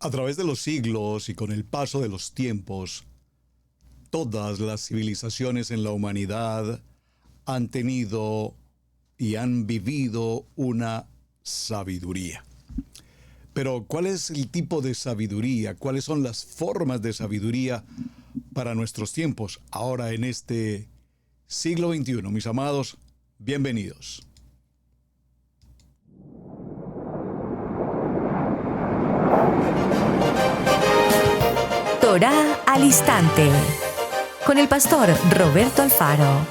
A través de los siglos y con el paso de los tiempos, todas las civilizaciones en la humanidad han tenido y han vivido una sabiduría. Pero, ¿cuál es el tipo de sabiduría? ¿Cuáles son las formas de sabiduría para nuestros tiempos? Ahora en este siglo XXI, mis amados, bienvenidos. Torá al Instante, con el pastor Roberto Alfaro.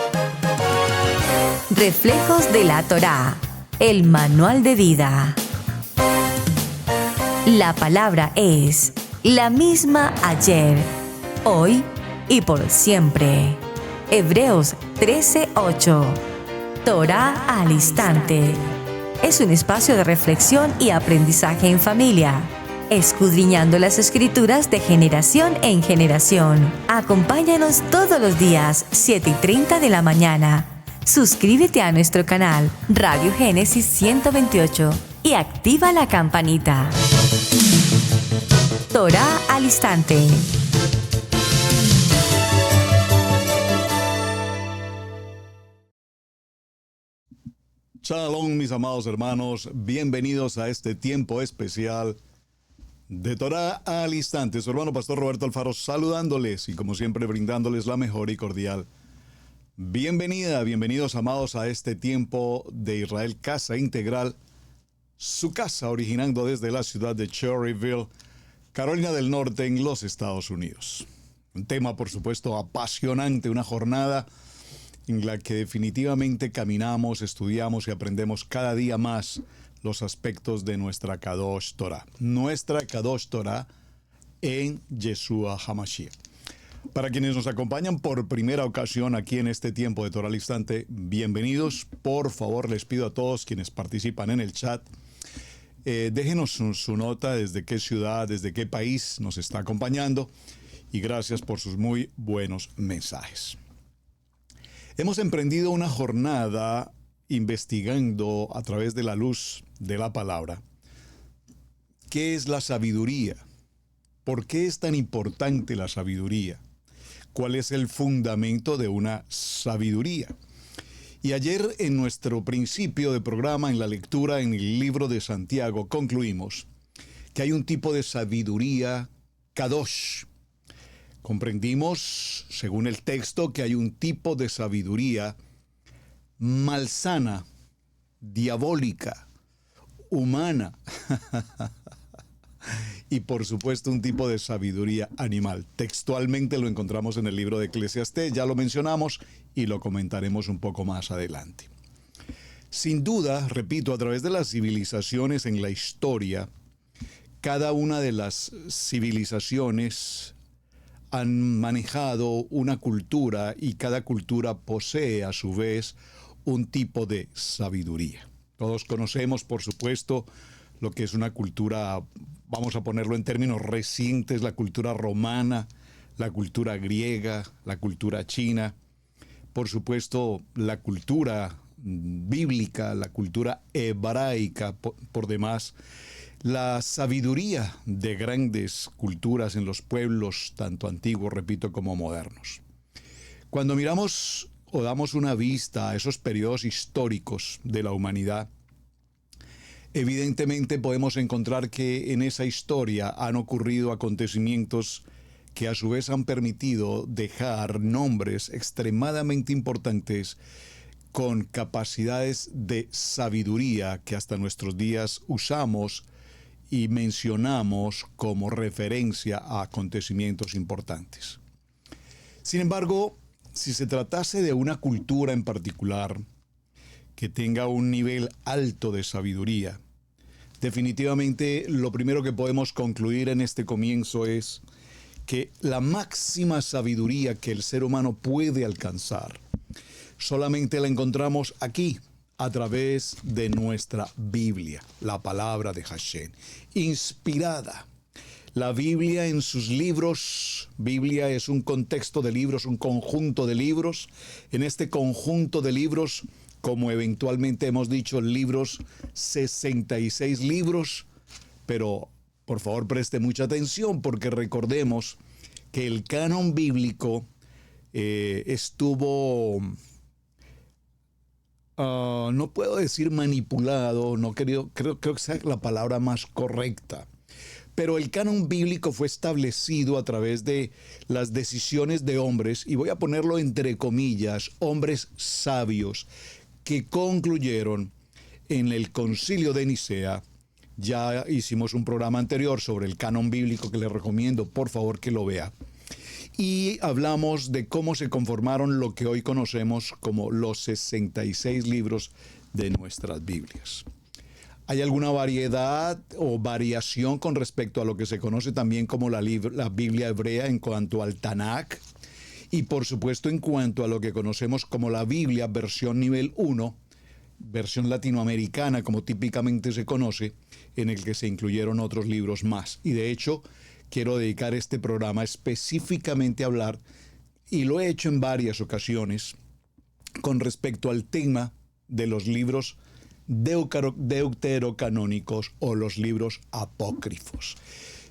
Reflejos de la Torá, el manual de vida. La palabra es la misma ayer, hoy y por siempre. Hebreos 13:8. Torá al Instante. Es un espacio de reflexión y aprendizaje en familia, escudriñando las Escrituras de generación en generación. Acompáñanos todos los días, 7:30 de la mañana. Suscríbete a nuestro canal Radio Génesis 128 y activa la campanita. Torá al Instante. Shalom, mis amados hermanos, bienvenidos a este tiempo especial de Torá al Instante. Su hermano pastor Roberto Alfaro saludándoles y como siempre brindándoles la mejor y cordial bienvenidos amados a este tiempo de Israel Casa Integral, su casa originando desde la ciudad de Cherryville, Carolina del Norte, en los Estados Unidos. Un tema, por supuesto, apasionante, una jornada en la que definitivamente caminamos, estudiamos y aprendemos cada día más los aspectos de nuestra Kadosh Torah. Nuestra Kadosh Torah en Yeshua HaMashiach. Para quienes nos acompañan por primera ocasión aquí en este tiempo de Torah al Instante, bienvenidos. Por favor, les pido a todos quienes participan en el chat, déjenos su nota, desde qué ciudad, desde qué país nos está acompañando, y gracias por sus muy buenos mensajes. Hemos emprendido una jornada investigando a través de la luz de la palabra qué es la sabiduría, por qué es tan importante la sabiduría, cuál es el fundamento de una sabiduría. Y ayer en nuestro principio de programa, en la lectura en el libro de Santiago, concluimos que hay un tipo de sabiduría kadosh. Comprendimos, según el texto, que hay un tipo de sabiduría malsana, diabólica, humana y por supuesto un tipo de sabiduría animal. Textualmente lo encontramos en el libro de Eclesiastés, ya lo mencionamos y lo comentaremos un poco más adelante. Sin duda, repito, a través de las civilizaciones en la historia, cada una de las civilizaciones han manejado una cultura y cada cultura posee a su vez un tipo de sabiduría. Todos conocemos, por supuesto, lo que es una cultura, vamos a ponerlo en términos recientes, la cultura romana, la cultura griega, la cultura china, por supuesto la cultura bíblica, la cultura hebraica por demás, la sabiduría de grandes culturas en los pueblos, tanto antiguos, repito, como modernos. Cuando miramos o damos una vista a esos periodos históricos de la humanidad, evidentemente podemos encontrar que en esa historia han ocurrido acontecimientos que a su vez han permitido dejar nombres extremadamente importantes con capacidades de sabiduría que hasta nuestros días usamos y mencionamos como referencia a acontecimientos importantes. Sin embargo, si se tratase de una cultura en particular que tenga un nivel alto de sabiduría, definitivamente lo primero que podemos concluir en este comienzo es que la máxima sabiduría que el ser humano puede alcanzar solamente la encontramos aquí, a través de nuestra Biblia, la palabra de Hashem, inspirada. La Biblia en sus libros, Biblia es un contexto de libros, un conjunto de libros. En este conjunto de libros, como eventualmente hemos dicho, libros, 66 libros, pero Por favor, preste mucha atención porque recordemos que el canon bíblico estuvo, no puedo decir manipulado, no creo que sea la palabra más correcta, pero el canon bíblico fue establecido a través de las decisiones de hombres, y voy a ponerlo entre comillas, hombres sabios, que concluyeron en el Concilio de Nicea. Ya hicimos un programa anterior sobre el canon bíblico que les recomiendo, por favor, que lo vea. Y hablamos de cómo se conformaron lo que hoy conocemos como los 66 libros de nuestras Biblias. Hay alguna variedad o variación con respecto a lo que se conoce también como la Biblia hebrea en cuanto al Tanakh, y por supuesto en cuanto a lo que conocemos como la Biblia versión nivel 1, versión latinoamericana como típicamente se conoce, en el que se incluyeron otros libros más. Y de hecho, quiero dedicar este programa específicamente a hablar, y lo he hecho en varias ocasiones, con respecto al tema de los libros deuterocanónicos o los libros apócrifos.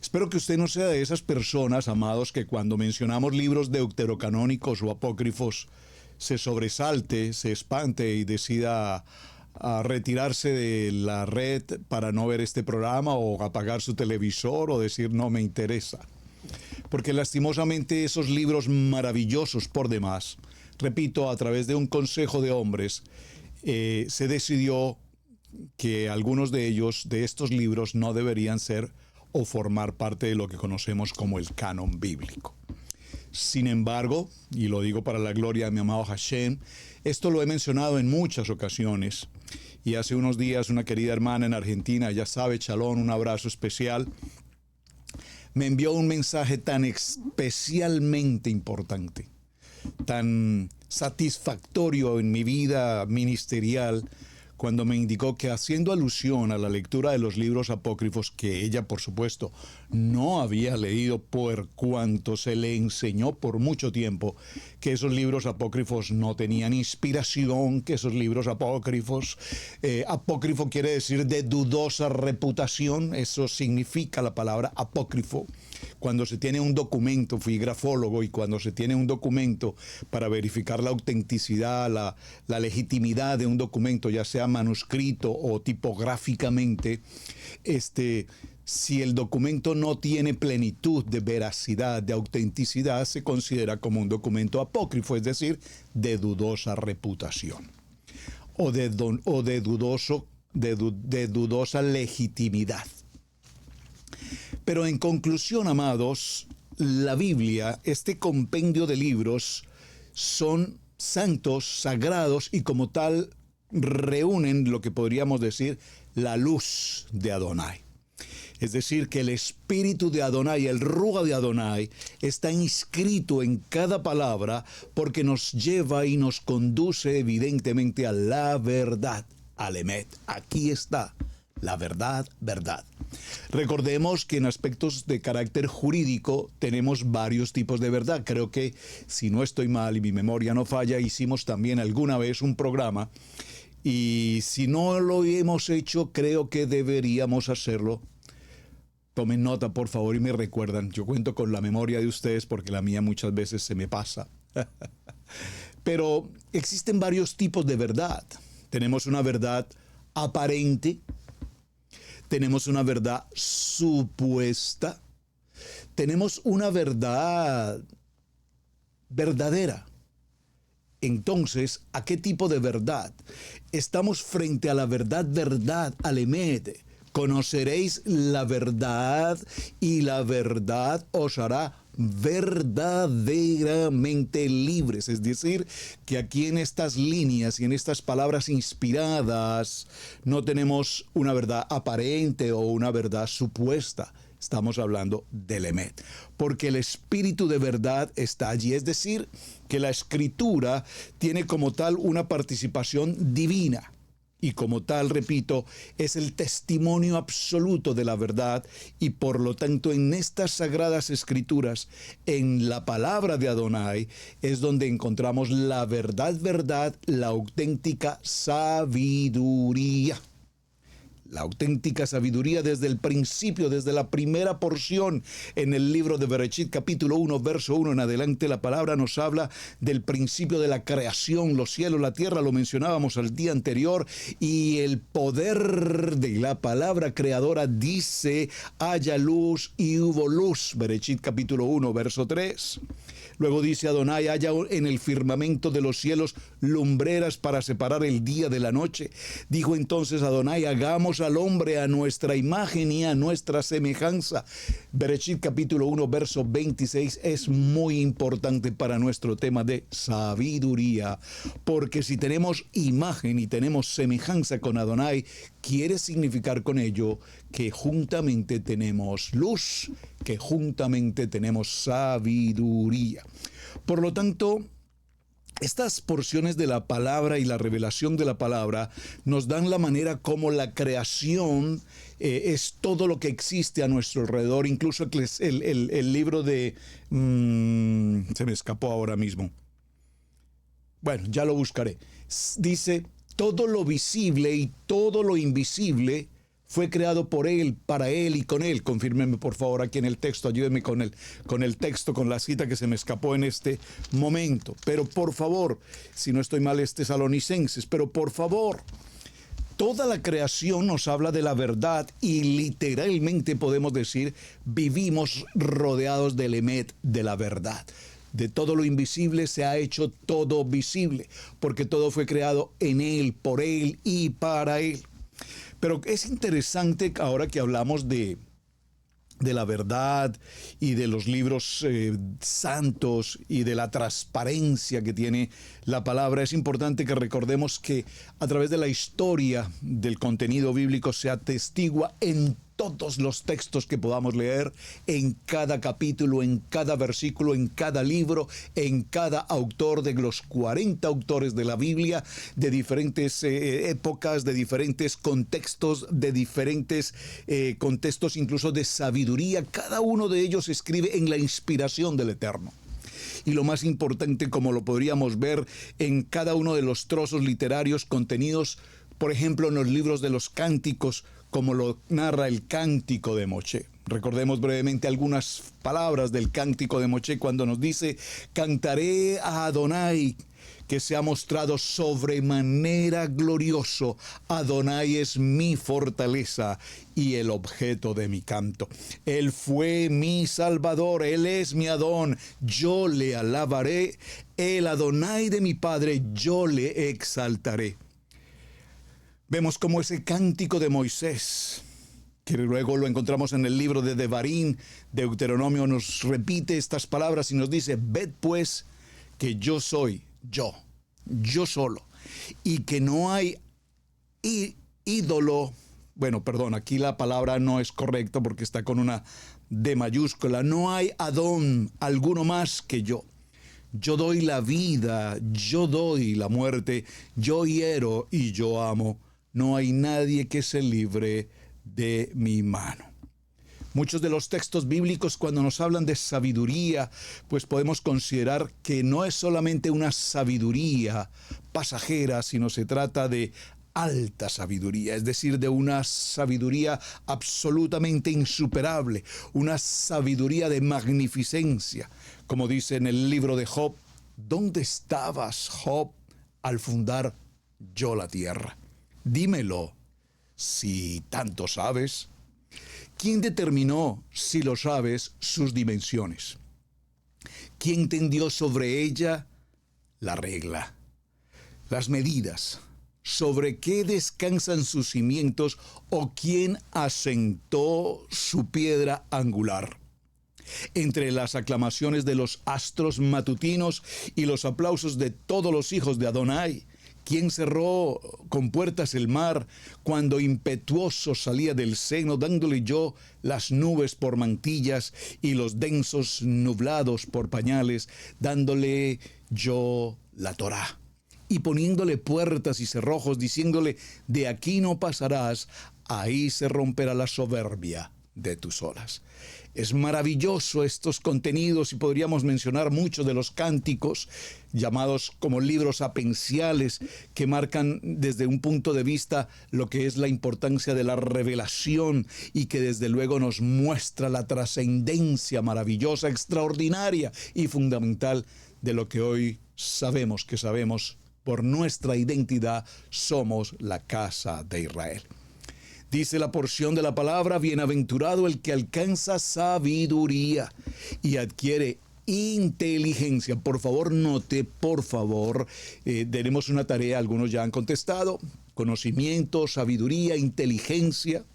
Espero que usted no sea de esas personas, amados, que cuando mencionamos libros deuterocanónicos o apócrifos se sobresalte, se espante y decida a retirarse de la red para no ver este programa, o apagar su televisor, o decir no me interesa. Porque lastimosamente esos libros maravillosos por demás, repito, a través de un consejo de hombres, se decidió que algunos de ellos, de estos libros, no deberían ser o formar parte de lo que conocemos como el canon bíblico. Sin embargo, y lo digo para la gloria de mi amado Hashem, esto lo he mencionado en muchas ocasiones, y hace unos días una querida hermana en Argentina, ya sabe, Chalón, un abrazo especial, me envió un mensaje tan especialmente importante, tan satisfactorio en mi vida ministerial, cuando me indicó que, haciendo alusión a la lectura de los libros apócrifos, que ella por supuesto no había leído por cuanto se le enseñó por mucho tiempo, que esos libros apócrifos no tenían inspiración, que esos libros apócrifos, apócrifo quiere decir de dudosa reputación, eso significa la palabra apócrifo. Cuando se tiene un documento, fui grafólogo, y cuando se tiene un documento para verificar la autenticidad, la legitimidad de un documento, ya sea manuscrito o tipográficamente, si el documento no tiene plenitud de veracidad, de autenticidad, se considera como un documento apócrifo, es decir, de dudosa reputación o de dudosa legitimidad. Pero en conclusión, amados, la Biblia, este compendio de libros, son santos, sagrados, y como tal reúnen lo que podríamos decir la luz de Adonai. Es decir, que el espíritu de Adonai, el Ruach de Adonai, está inscrito en cada palabra, porque nos lleva y nos conduce evidentemente a la verdad, al Emet. Aquí está la verdad, verdad. Recordemos que en aspectos de carácter jurídico tenemos varios tipos de verdad. Creo que, si no estoy mal y mi memoria no falla, hicimos también alguna vez un programa, y si no lo hemos hecho, creo que deberíamos hacerlo. Tomen nota, por favor, y me recuerdan. Yo cuento con la memoria de ustedes porque la mía muchas veces se me pasa. Pero existen varios tipos de verdad. Tenemos una verdad aparente, tenemos una verdad supuesta, tenemos una verdad verdadera. Entonces, ¿a qué tipo de verdad? Estamos frente a la verdad, verdad, al Emet. Conoceréis la verdad, y la verdad os hará verdaderamente libres. Es decir, que aquí en estas líneas y en estas palabras inspiradas no tenemos una verdad aparente o una verdad supuesta. Estamos hablando del Emet, porque el espíritu de verdad está allí. Es decir, que la escritura tiene como tal una participación divina. Y como tal, repito, es el testimonio absoluto de la verdad, y por lo tanto en estas sagradas escrituras, en la palabra de Adonai, es donde encontramos la verdad, verdad, la auténtica sabiduría. la auténtica sabiduría desde el principio, desde la primera porción en el libro de Bereshit, capítulo 1, verso 1 en adelante. La palabra nos habla del principio de la creación, los cielos, la tierra, lo mencionábamos el día anterior, y el poder de la palabra creadora dice: haya luz, y hubo luz. Bereshit, capítulo 1, verso 3. Luego dice Adonai: haya en el firmamento de los cielos lumbreras para separar el día de la noche. Dijo entonces Adonai: hagamos al hombre a nuestra imagen y a nuestra semejanza. Bereshit capítulo 1 verso 26 es muy importante para nuestro tema de sabiduría, porque si tenemos imagen y tenemos semejanza con Adonai, quiere significar con ello que juntamente tenemos luz, que juntamente tenemos sabiduría. Por lo tanto, estas porciones de la palabra y la revelación de la palabra nos dan la manera como la creación es todo lo que existe a nuestro alrededor. Incluso el libro de... se me escapó ahora mismo. Bueno, ya lo buscaré. Dice: todo lo visible y todo lo invisible fue creado por Él, para Él y con Él. Confírmenme por favor aquí en el texto, ayúdenme con el texto, con la cita que se me escapó en este momento. Pero por favor, si no estoy mal, es Tesalonicenses, pero por favor, toda la creación nos habla de la verdad y literalmente podemos decir, vivimos rodeados del emet, de la verdad. De todo lo invisible se ha hecho todo visible, porque todo fue creado en Él, por Él y para Él. Pero es interesante ahora que hablamos de la verdad y de los libros santos y de la transparencia que tiene la palabra. Es importante que recordemos que a través de la historia del contenido bíblico se atestigua en todos los textos que podamos leer, en cada capítulo, en cada versículo, en cada libro, en cada autor de los 40 autores de la Biblia, de diferentes épocas, de diferentes contextos, de diferentes contextos incluso de sabiduría. Cada uno de ellos escribe en la inspiración del Eterno. Y lo más importante, como lo podríamos ver en cada uno de los trozos literarios contenidos, por ejemplo, en los libros de los cánticos, como lo narra el Cántico de Moshe. Recordemos brevemente algunas palabras del Cántico de Moshe cuando nos dice: cantaré a Adonai, que se ha mostrado sobremanera glorioso. Adonai es mi fortaleza y el objeto de mi canto. Él fue mi Salvador, Él es mi Adón, yo le alabaré. El Adonai de mi Padre, yo le exaltaré. Vemos como ese cántico de Moisés, que luego lo encontramos en el libro de Devarim, Deuteronomio, nos repite estas palabras y nos dice: ved pues que yo soy yo solo, y que no hay ídolo. Bueno, perdón, aquí la palabra no es correcta porque está con una D mayúscula. No hay Adón alguno más que yo. Yo doy la vida, yo doy la muerte, yo hiero y yo amo. No hay nadie que se libre de mi mano. Muchos de los textos bíblicos, cuando nos hablan de sabiduría, pues podemos considerar que no es solamente una sabiduría pasajera, sino se trata de alta sabiduría, es decir, de una sabiduría absolutamente insuperable, una sabiduría de magnificencia. Como dice en el libro de Job: ¿dónde estabas, Job, al fundar yo la tierra? Dímelo, si tanto sabes. ¿Quién determinó, si lo sabes, sus dimensiones? ¿Quién tendió sobre ella la regla, las medidas? ¿Sobre qué descansan sus cimientos? ¿O quién asentó su piedra angular? Entre las aclamaciones de los astros matutinos y los aplausos de todos los hijos de Adonai, ¿quién cerró con puertas el mar cuando impetuoso salía del seno, dándole yo las nubes por mantillas y los densos nublados por pañales, dándole yo la Torá y poniéndole puertas y cerrojos, diciéndole: de aquí no pasarás, ahí se romperá la soberbia de tus olas. Es maravilloso estos contenidos y podríamos mencionar muchos de los cánticos llamados como libros sapenciales que marcan desde un punto de vista lo que es la importancia de la revelación y que desde luego nos muestra la trascendencia maravillosa, extraordinaria y fundamental de lo que hoy sabemos por nuestra identidad somos la casa de Israel. Dice la porción de la palabra: bienaventurado el que alcanza sabiduría y adquiere inteligencia. Por favor, note, tenemos una tarea, algunos ya han contestado: conocimiento, sabiduría, inteligencia.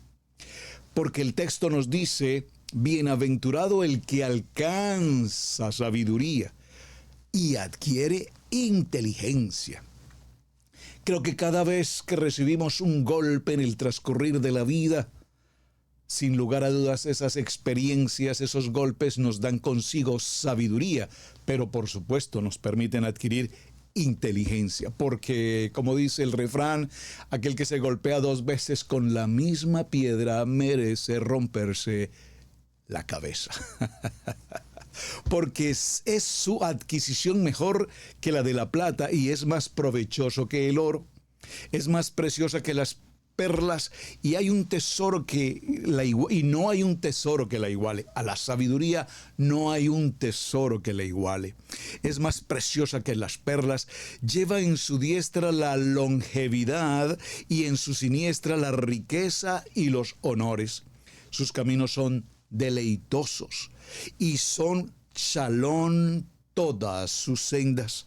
Porque el texto nos dice: bienaventurado el que alcanza sabiduría y adquiere inteligencia. Creo que cada vez que recibimos un golpe en el transcurrir de la vida, sin lugar a dudas esas experiencias, esos golpes nos dan consigo sabiduría, pero por supuesto nos permiten adquirir inteligencia, porque como dice el refrán, aquel que se golpea 2 veces con la misma piedra merece romperse la cabeza. Porque es su adquisición mejor que la de la plata y es más provechoso que el oro, es más preciosa que las perlas y hay un tesoro y no hay un tesoro que la iguale. A la sabiduría no hay un tesoro que la iguale. Es más preciosa que las perlas, lleva en su diestra la longevidad y en su siniestra la riqueza y los honores. Sus caminos son deleitosos y son shalom todas sus sendas.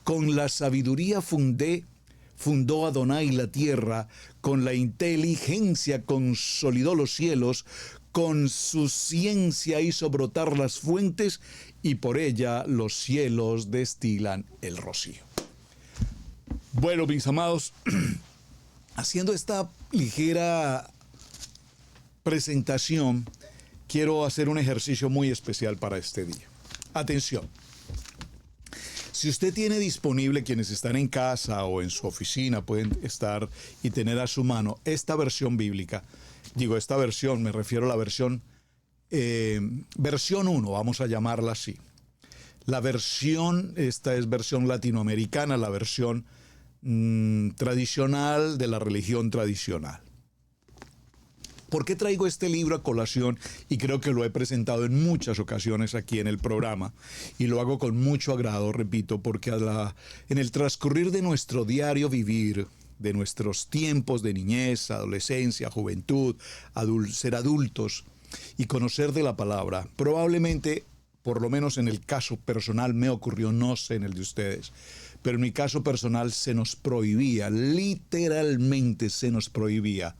Con la sabiduría fundó Adonai la tierra, con la inteligencia consolidó los cielos, con su ciencia hizo brotar las fuentes y por ella los cielos destilan el rocío. Bueno, mis amados, haciendo esta ligera presentación, quiero hacer un ejercicio muy especial para este día. Atención. Si usted tiene disponible, quienes están en casa o en su oficina pueden estar y tener a su mano esta versión bíblica. Digo, esta versión, me refiero a la versión 1, vamos a llamarla así. Esta es versión latinoamericana, la versión tradicional de la religión tradicional. ¿Por qué traigo este libro a colación? Y creo que lo he presentado en muchas ocasiones aquí en el programa. Y lo hago con mucho agrado, repito, porque en el transcurrir de nuestro diario vivir, de nuestros tiempos de niñez, adolescencia, juventud, ser adultos y conocer de la palabra, probablemente, por lo menos en el caso personal me ocurrió, no sé en el de ustedes, pero en mi caso personal se nos prohibía, literalmente se nos prohibía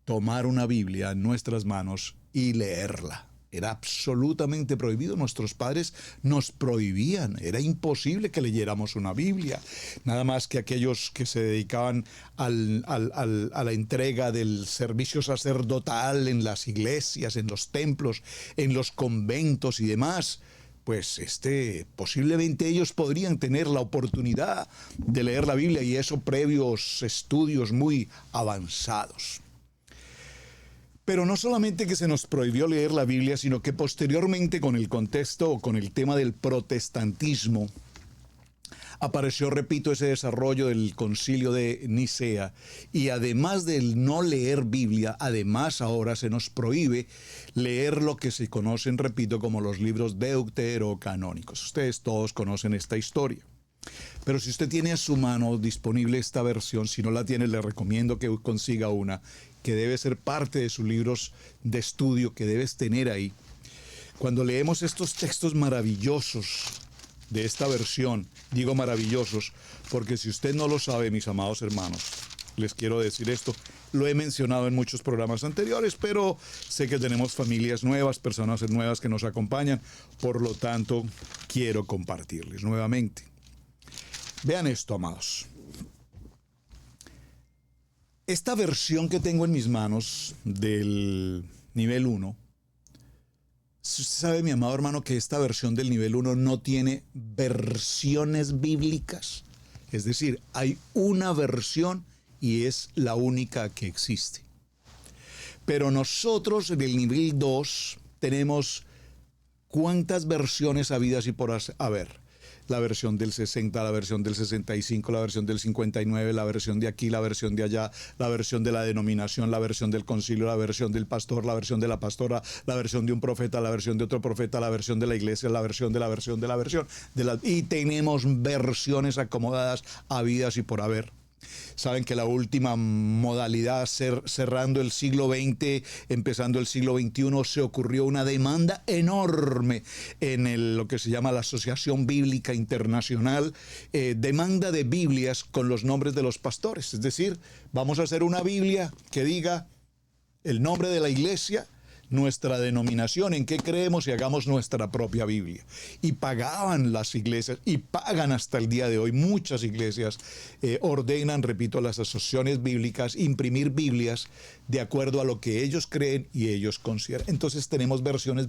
tomar una Biblia en nuestras manos y leerla. Era absolutamente prohibido. Nuestros padres nos prohibían. Era imposible que leyéramos una Biblia. Nada más que aquellos que se dedicaban a la entrega del servicio sacerdotal en las iglesias, en los templos, en los conventos y demás. Pues posiblemente ellos podrían tener la oportunidad de leer la Biblia y eso previos estudios muy avanzados. Pero no solamente que se nos prohibió leer la Biblia, sino que posteriormente con el contexto o con el tema del protestantismo, apareció, repito, ese desarrollo del concilio de Nicea. Y además del no leer Biblia, además ahora se nos prohíbe leer lo que se conocen, repito, como los libros deuterocanónicos. Ustedes todos conocen esta historia. Pero si usted tiene a su mano disponible esta versión, si no la tiene, le recomiendo que consiga una, que debe ser parte de sus libros de estudio, que debes tener ahí. Cuando leemos estos textos maravillosos de esta versión, digo maravillosos, porque si usted no lo sabe, mis amados hermanos, les quiero decir esto, lo he mencionado en muchos programas anteriores, pero sé que tenemos familias nuevas, personas nuevas que nos acompañan, por lo tanto, quiero compartirles nuevamente. Vean esto, amados. Esta versión que tengo en mis manos del nivel 1, usted sabe, mi amado hermano, que esta versión del nivel 1 no tiene versiones bíblicas. Es decir, hay una versión y es la única que existe. Pero nosotros en el nivel 2 tenemos cuántas versiones habidas y por haber. La versión del 60, la versión del 65, la versión del 59, la versión de aquí, la versión de allá, la versión de la denominación, la versión del concilio, la versión del pastor, la versión de la pastora, la versión de un profeta, la versión de otro profeta, la versión de la iglesia, la versión de la versión de la versión. Y tenemos versiones acomodadas habidas y por haber. Saben que la última modalidad, cerrando el siglo XX, empezando el siglo XXI, se ocurrió una demanda enorme en lo que se llama la Asociación Bíblica Internacional, demanda de Biblias con los nombres de los pastores. Es decir, vamos a hacer una Biblia que diga el nombre de la iglesia, nuestra denominación, en qué creemos, y hagamos nuestra propia Biblia. Y pagaban las iglesias, y pagan hasta el día de hoy. Muchas iglesias ordenan, repito, a las asociaciones bíblicas imprimir Biblias de acuerdo a lo que ellos creen y ellos consideran. Entonces tenemos versiones.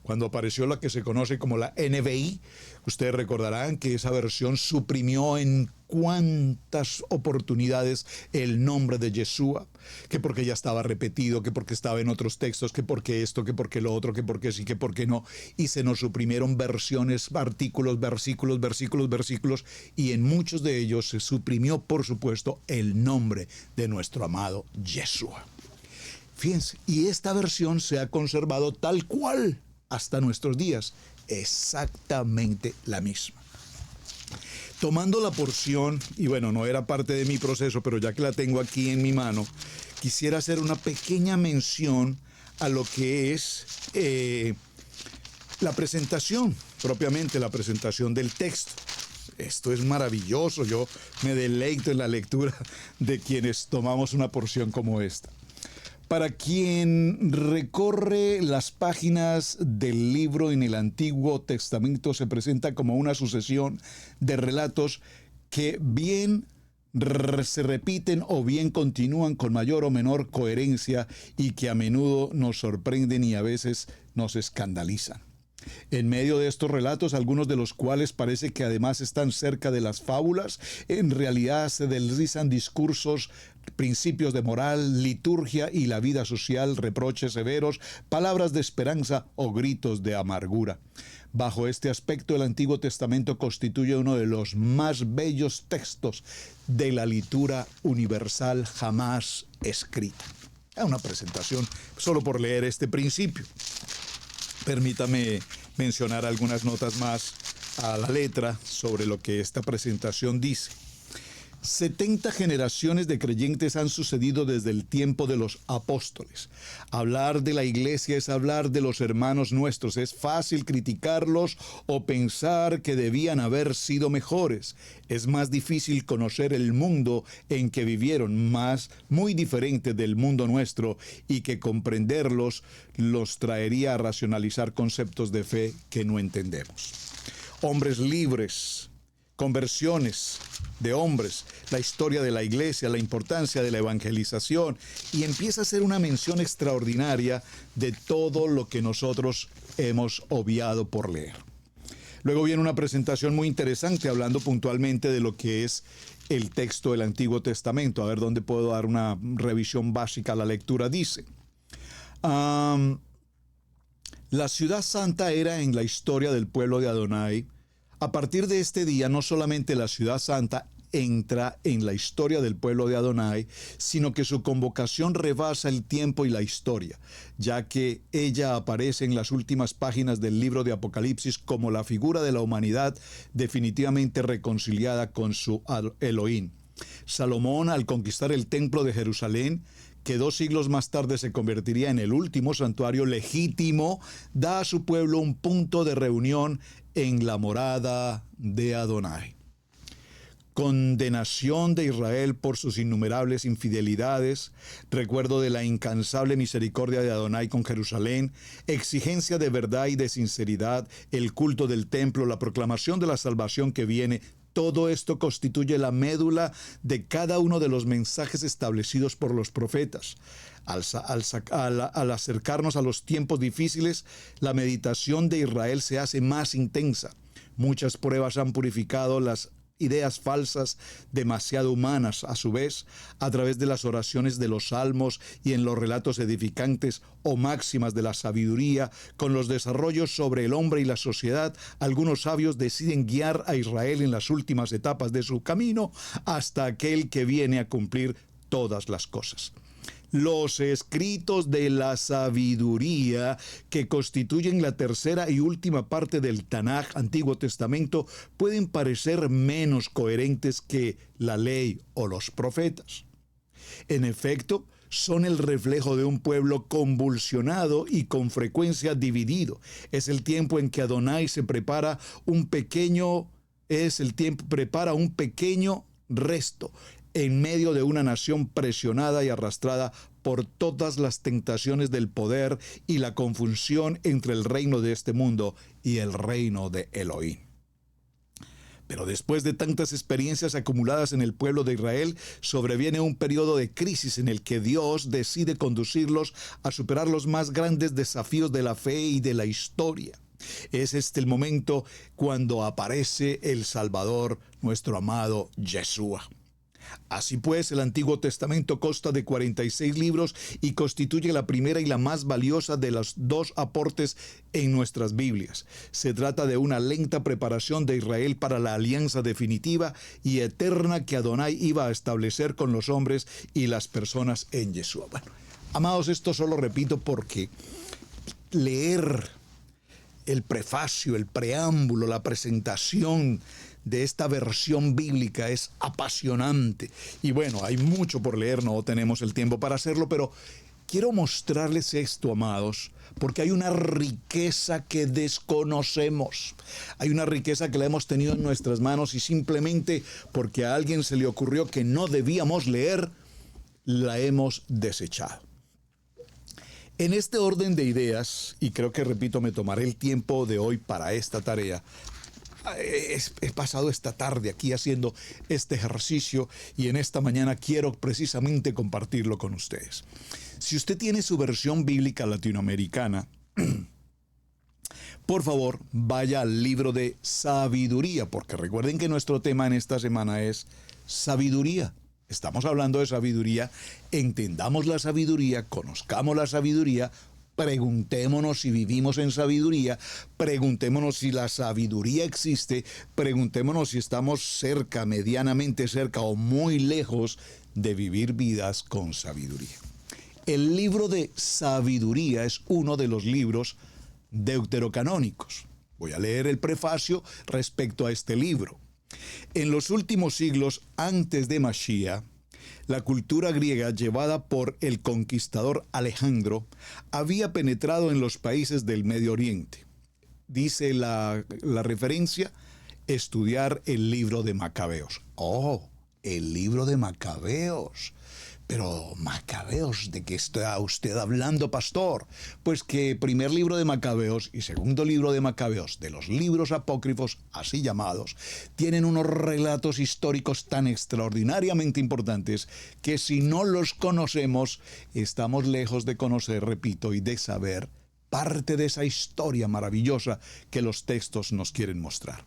Cuando apareció la que se conoce como la NBI, ustedes recordarán que esa versión suprimió en cuántas oportunidades el nombre de Yeshua, que porque ya estaba repetido, que porque estaba en otros textos, que porque esto, que porque lo otro, que porque sí, que porque no, y se nos suprimieron versiones, artículos, versículos, y en muchos de ellos se suprimió, por supuesto, el nombre de nuestro amado Yeshua. Fíjense, y esta versión se ha conservado tal cual hasta nuestros días, exactamente la misma. Tomando la porción, y bueno, no era parte de mi proceso, pero ya que la tengo aquí en mi mano, quisiera hacer una pequeña mención a lo que es la presentación, propiamente la presentación del texto. Esto es maravilloso, yo me deleito en la lectura de quienes tomamos una porción como esta. Para quien recorre las páginas del libro en el Antiguo Testamento, se presenta como una sucesión de relatos que bien se repiten o bien continúan con mayor o menor coherencia y que a menudo nos sorprenden y a veces nos escandalizan. En medio de estos relatos, algunos de los cuales parece que además están cerca de las fábulas, en realidad se deslizan discursos, principios de moral, liturgia y la vida social, reproches severos, palabras de esperanza o gritos de amargura. Bajo este aspecto, el Antiguo Testamento constituye uno de los más bellos textos de la literatura universal jamás escrita. Es una presentación solo por leer este principio. Permítame mencionar algunas notas más a la letra sobre lo que esta presentación dice. 70 generaciones de creyentes han sucedido desde el tiempo de los apóstoles. Hablar de la iglesia es hablar de los hermanos nuestros. Es fácil criticarlos o pensar que debían haber sido mejores. Es más difícil conocer el mundo en que vivieron, muy diferente del mundo nuestro, y que comprenderlos los traería a racionalizar conceptos de fe que no entendemos. Hombres libres, conversiones de hombres, la historia de la iglesia, la importancia de la evangelización, y empieza a ser una mención extraordinaria de todo lo que nosotros hemos obviado por leer. Luego viene una presentación muy interesante hablando puntualmente de lo que es el texto del Antiguo Testamento. A ver dónde puedo dar una revisión básica a la lectura. Dice, la ciudad santa era en la historia del pueblo de Adonai. A partir de este día, no solamente la ciudad santa entra en la historia del pueblo de Adonai, sino que su convocación rebasa el tiempo y la historia, ya que ella aparece en las últimas páginas del libro de Apocalipsis como la figura de la humanidad definitivamente reconciliada con su Elohim. Salomón, al conquistar el templo de Jerusalén, que 2 siglos más tarde se convertiría en el último santuario legítimo, da a su pueblo un punto de reunión en la morada de Adonai. Condenación de Israel por sus innumerables infidelidades, recuerdo de la incansable misericordia de Adonai con Jerusalén, exigencia de verdad y de sinceridad, el culto del templo, la proclamación de la salvación que viene. Todo esto constituye la médula de cada uno de los mensajes establecidos por los profetas. Al acercarnos a los tiempos difíciles, la meditación de Israel se hace más intensa. Muchas pruebas han purificado las ideas falsas, demasiado humanas a su vez, a través de las oraciones de los salmos y en los relatos edificantes o máximas de la sabiduría, con los desarrollos sobre el hombre y la sociedad, algunos sabios deciden guiar a Israel en las últimas etapas de su camino hasta aquel que viene a cumplir todas las cosas. Los escritos de la sabiduría, que constituyen la tercera y última parte del Tanaj, Antiguo Testamento, pueden parecer menos coherentes que la ley o los profetas. En efecto, son el reflejo de un pueblo convulsionado y con frecuencia dividido. Es el tiempo en que Adonai prepara un pequeño resto en medio de una nación presionada y arrastrada por todas las tentaciones del poder y la confusión entre el reino de este mundo y el reino de Elohim. Pero después de tantas experiencias acumuladas en el pueblo de Israel, sobreviene un periodo de crisis en el que Dios decide conducirlos a superar los más grandes desafíos de la fe y de la historia. Es el momento cuando aparece el Salvador, nuestro amado Yeshua. Así pues, el Antiguo Testamento consta de 46 libros y constituye la primera y la más valiosa de los dos aportes en nuestras Biblias. Se trata de una lenta preparación de Israel para la alianza definitiva y eterna que Adonai iba a establecer con los hombres y las personas en Yeshua. Bueno, amados, esto solo repito porque leer el prefacio, el preámbulo, la presentación de esta versión bíblica es apasionante. Y bueno, hay mucho por leer, no tenemos el tiempo para hacerlo, pero quiero mostrarles esto, amados, porque hay una riqueza que desconocemos. Hay una riqueza que la hemos tenido en nuestras manos y simplemente porque a alguien se le ocurrió que no debíamos leer, la hemos desechado. En este orden de ideas, y creo que, repito, me tomaré el tiempo de hoy para esta tarea, he pasado esta tarde aquí haciendo este ejercicio y en esta mañana quiero precisamente compartirlo con ustedes. Si usted tiene su versión bíblica latinoamericana, por favor, vaya al libro de sabiduría, porque recuerden que nuestro tema en esta semana es sabiduría. Estamos hablando de sabiduría, entendamos la sabiduría, conozcamos la sabiduría, preguntémonos si vivimos en sabiduría, preguntémonos si la sabiduría existe, preguntémonos si estamos cerca, medianamente cerca o muy lejos de vivir vidas con sabiduría. El libro de sabiduría es uno de los libros deuterocanónicos. Voy a leer el prefacio respecto a este libro. En los últimos siglos antes de Mashiach, la cultura griega llevada por el conquistador Alejandro había penetrado en los países del Medio Oriente. Dice la referencia, estudiar el libro de Macabeos. ¡Oh! El libro de Macabeos. Pero Macabeos, ¿de qué está usted hablando, pastor? Pues que primer libro de Macabeos y segundo libro de Macabeos, de los libros apócrifos, así llamados, tienen unos relatos históricos tan extraordinariamente importantes que si no los conocemos, estamos lejos de conocer, repito, y de saber parte de esa historia maravillosa que los textos nos quieren mostrar.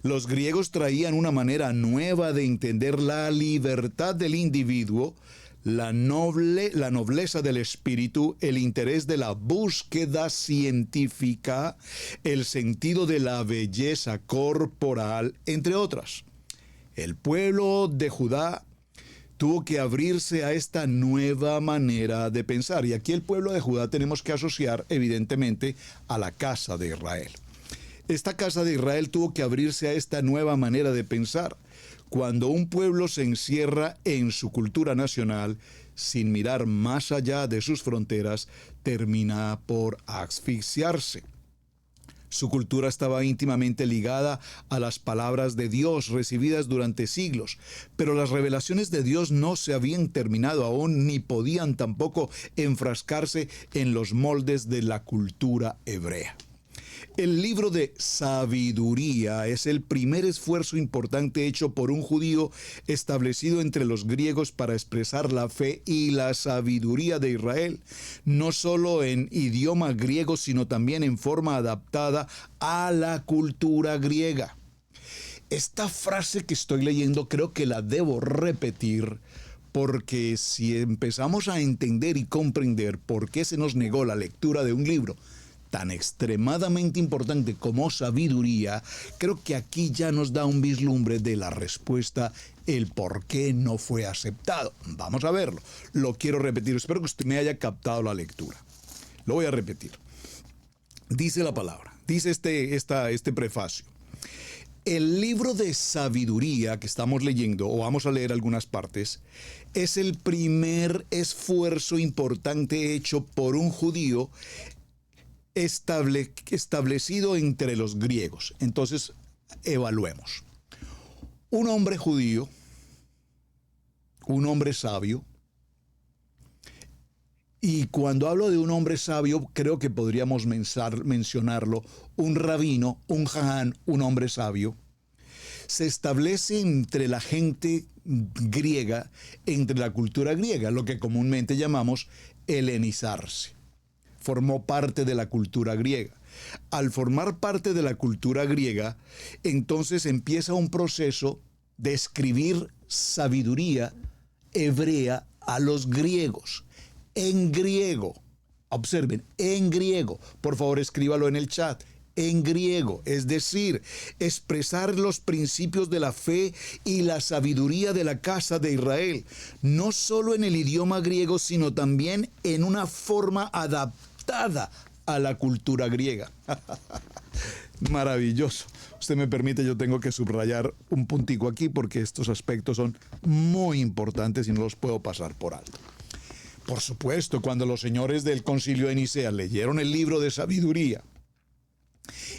Los griegos traían una manera nueva de entender la libertad del individuo, la nobleza del espíritu, el interés de la búsqueda científica, el sentido de la belleza corporal, entre otras. El pueblo de Judá tuvo que abrirse a esta nueva manera de pensar. Y aquí el pueblo de Judá tenemos que asociar, evidentemente, a la casa de Israel. Esta casa de Israel tuvo que abrirse a esta nueva manera de pensar. Cuando un pueblo se encierra en su cultura nacional, sin mirar más allá de sus fronteras, termina por asfixiarse. Su cultura estaba íntimamente ligada a las palabras de Dios recibidas durante siglos, pero las revelaciones de Dios no se habían terminado aún ni podían tampoco enfrascarse en los moldes de la cultura hebrea. El libro de sabiduría es el primer esfuerzo importante hecho por un judío establecido entre los griegos para expresar la fe y la sabiduría de Israel, no solo en idioma griego, sino también en forma adaptada a la cultura griega. Esta frase que estoy leyendo creo que la debo repetir, porque si empezamos a entender y comprender por qué se nos negó la lectura de un libro tan extremadamente importante como Sabiduría, creo que aquí ya nos da un vislumbre de la respuesta, el por qué no fue aceptado. Vamos a verlo. Lo quiero repetir. Espero que usted me haya captado la lectura. Lo voy a repetir. Dice la palabra, dice este prefacio. El libro de Sabiduría que estamos leyendo, o vamos a leer algunas partes, es el primer esfuerzo importante hecho por un judío establecido entre los griegos. Entonces, evaluemos. Un hombre judío, un hombre sabio, y cuando hablo de un hombre sabio, creo que podríamos mencionarlo, un rabino, un jaján, un hombre sabio, se establece entre la gente griega, entre la cultura griega, lo que comúnmente llamamos helenizarse. Formó parte de la cultura griega. Al formar parte de la cultura griega, entonces empieza un proceso de escribir sabiduría hebrea a los griegos, en griego. Observen, en griego. Por favor, escríbalo en el chat. En griego, es decir, expresar los principios de la fe y la sabiduría de la casa de Israel, no solo en el idioma griego, sino también en una forma adaptada a la cultura griega. Maravilloso. Usted me permite, yo tengo que subrayar un puntico aquí porque estos aspectos son muy importantes y no los puedo pasar por alto. Por supuesto, cuando los señores del Concilio de Nicea leyeron el libro de Sabiduría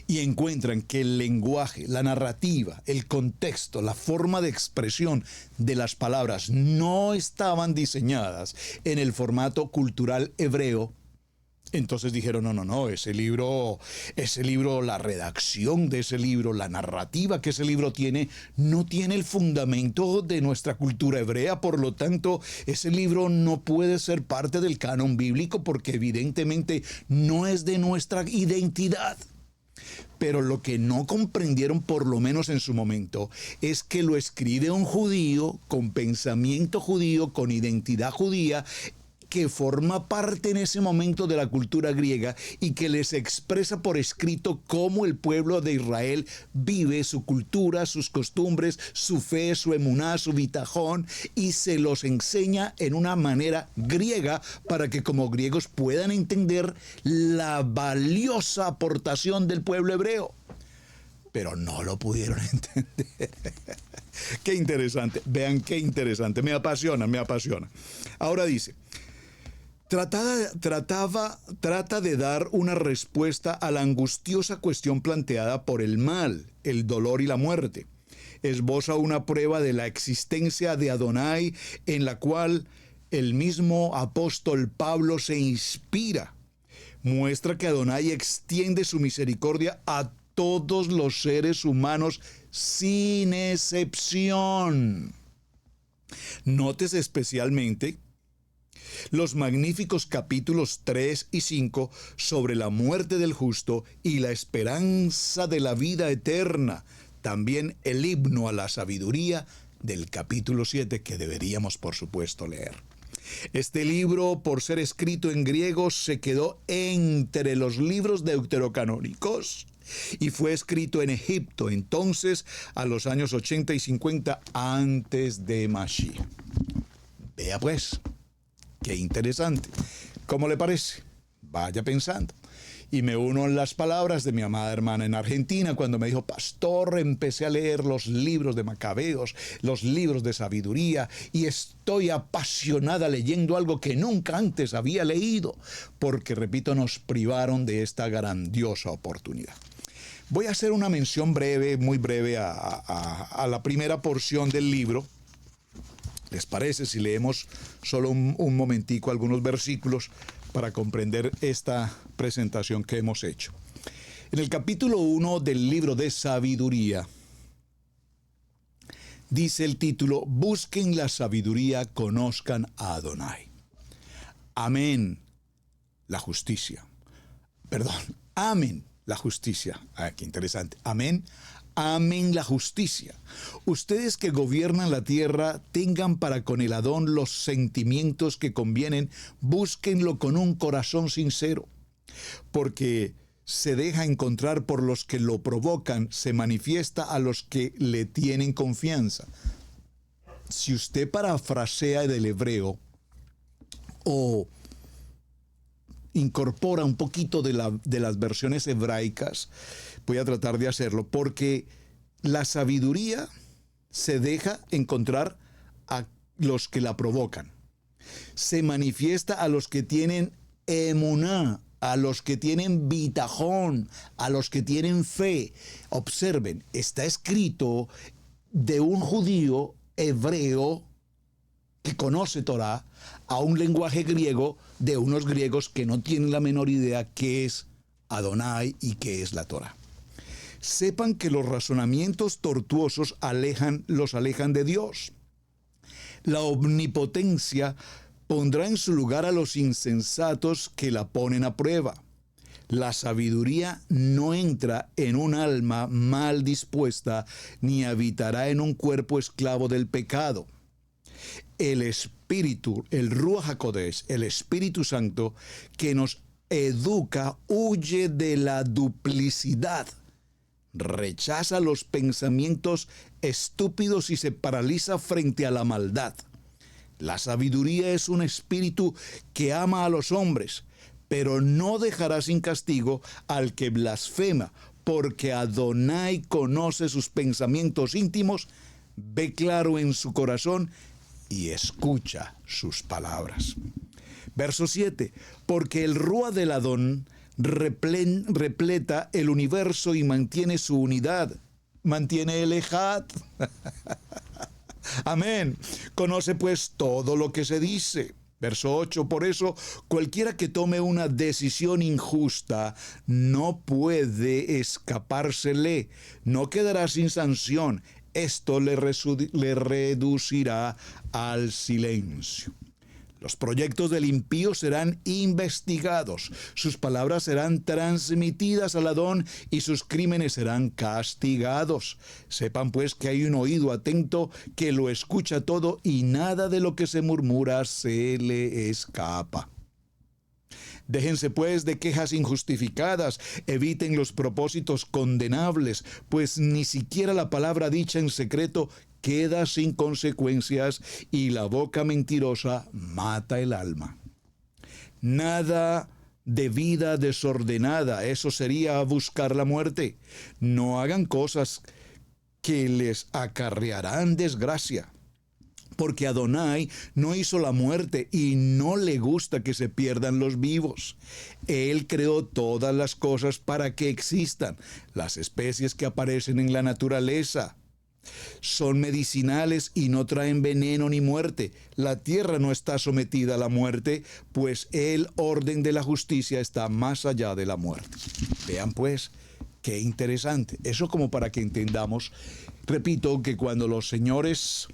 y encuentran que el lenguaje, la narrativa, el contexto, la forma de expresión de las palabras no estaban diseñadas en el formato cultural hebreo, entonces dijeron, no, ese libro, la redacción de ese libro, la narrativa que ese libro tiene, no tiene el fundamento de nuestra cultura hebrea, por lo tanto, ese libro no puede ser parte del canon bíblico porque evidentemente no es de nuestra identidad. Pero lo que no comprendieron, por lo menos en su momento, es que lo escribe un judío con pensamiento judío, con identidad judía, que forma parte en ese momento de la cultura griega y que les expresa por escrito cómo el pueblo de Israel vive su cultura, sus costumbres, su fe, su emuná, su bitajón, y se los enseña en una manera griega para que como griegos puedan entender la valiosa aportación del pueblo hebreo. Pero no lo pudieron entender. Qué interesante, vean qué interesante, me apasiona. Ahora dice, trata de dar una respuesta a la angustiosa cuestión planteada por el mal, el dolor y la muerte. Esboza una prueba de la existencia de Adonai en la cual el mismo apóstol Pablo se inspira. Muestra que Adonai extiende su misericordia a todos los seres humanos sin excepción. Nótese especialmente los magníficos capítulos 3 y 5 sobre la muerte del justo y la esperanza de la vida eterna. También el himno a la sabiduría del capítulo 7 que deberíamos, por supuesto, leer. Este libro, por ser escrito en griego, se quedó entre los libros deuterocanónicos y fue escrito en Egipto, entonces a los años 80 y 50 antes de Mashiach. Vea pues. Qué interesante. ¿Cómo le parece? Vaya pensando. Y me uno en las palabras de mi amada hermana en Argentina cuando me dijo, pastor, empecé a leer los libros de Macabeos, los libros de sabiduría, y estoy apasionada leyendo algo que nunca antes había leído, porque, repito, nos privaron de esta grandiosa oportunidad. Voy a hacer una mención breve, muy breve, a la primera porción del libro. ¿Les parece si leemos solo un momentico algunos versículos para comprender esta presentación que hemos hecho? En el capítulo 1 del libro de Sabiduría, dice el título, busquen la sabiduría, conozcan a Adonai. Amén, la justicia. Perdón, amen la justicia. Qué interesante. Amén, amen la justicia. Ustedes que gobiernan la tierra, tengan para con el Adón los sentimientos que convienen, búsquenlo con un corazón sincero, porque se deja encontrar por los que lo provocan, se manifiesta a los que le tienen confianza. Si usted parafrasea del hebreo o incorpora un poquito de las versiones hebraicas, voy a tratar de hacerlo, porque la sabiduría se deja encontrar a los que la provocan. Se manifiesta a los que tienen emuná, a los que tienen bitajón, a los que tienen fe. Observen, está escrito de un judío hebreo que conoce Torá a un lenguaje griego de unos griegos que no tienen la menor idea qué es Adonai y qué es la Torá. Sepan que los razonamientos tortuosos los alejan de Dios. La omnipotencia pondrá en su lugar a los insensatos que la ponen a prueba. La sabiduría no entra en un alma mal dispuesta, ni habitará en un cuerpo esclavo del pecado. El Espíritu, el Ruach HaKodesh, el Espíritu Santo, que nos educa, huye de la duplicidad. Rechaza los pensamientos estúpidos y se paraliza frente a la maldad. La sabiduría es un espíritu que ama a los hombres, pero no dejará sin castigo al que blasfema, porque Adonai conoce sus pensamientos íntimos, ve claro en su corazón y escucha sus palabras. Verso 7. Porque el Ruach del Adón repleta el universo y mantiene su unidad. Mantiene el Ejad. Amén. Conoce pues todo lo que se dice. Verso 8. Por eso, cualquiera que tome una decisión injusta no puede escapársele. No quedará sin sanción. Esto le reducirá al silencio. Los proyectos del impío serán investigados, sus palabras serán transmitidas al Adón y sus crímenes serán castigados. Sepan pues que hay un oído atento que lo escucha todo y nada de lo que se murmura se le escapa. Déjense pues de quejas injustificadas, eviten los propósitos condenables, pues ni siquiera la palabra dicha en secreto queda sin consecuencias y la boca mentirosa mata el alma. Nada de vida desordenada, eso sería buscar la muerte. No hagan cosas que les acarrearán desgracia. Porque Adonai no hizo la muerte y no le gusta que se pierdan los vivos. Él creó todas las cosas para que existan, las especies que aparecen en la naturaleza. Son medicinales y no traen veneno ni muerte. La tierra no está sometida a la muerte, pues el orden de la justicia está más allá de la muerte. Vean pues, qué interesante. Eso como para que entendamos. Repito que cuando los señores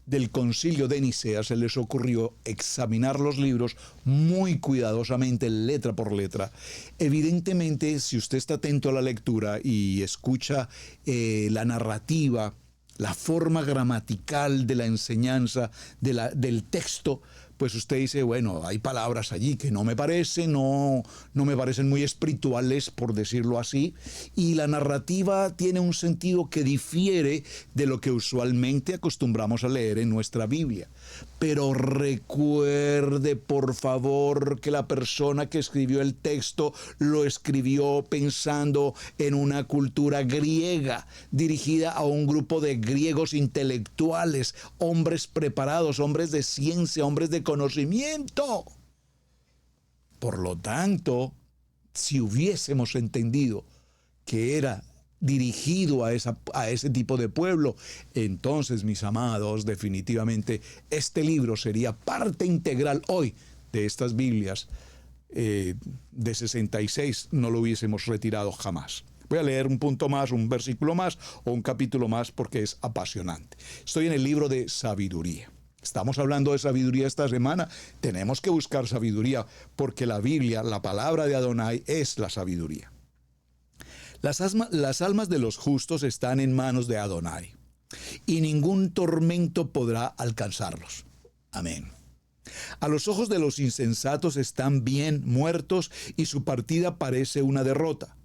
del concilio de Nicea se les ocurrió examinar los libros muy cuidadosamente, letra por letra. Evidentemente, si usted está atento a la lectura y escucha la narrativa, la forma gramatical de la enseñanza del texto, pues usted dice, bueno, hay palabras allí que no me parecen muy espirituales, por decirlo así, y la narrativa tiene un sentido que difiere de lo que usualmente acostumbramos a leer en nuestra Biblia. Pero recuerde, por favor, que la persona que escribió el texto lo escribió pensando en una cultura griega, dirigida a un grupo de griegos intelectuales, hombres preparados, hombres de ciencia, hombres de conocimiento. Por lo tanto, si hubiésemos entendido que era dirigido a ese tipo de pueblo, entonces, mis amados, definitivamente este libro sería parte integral hoy de estas Biblias de 66, no lo hubiésemos retirado jamás. Voy a leer un punto más, un versículo más o un capítulo más porque es apasionante. Estoy en el libro de sabiduría. Estamos hablando de sabiduría esta semana. Tenemos que buscar sabiduría porque la Biblia, la palabra de Adonai, es la sabiduría. Las almas de los justos están en manos de Adonai, y ningún tormento podrá alcanzarlos. Amén. A los ojos de los insensatos están bien muertos, y su partida parece una derrota.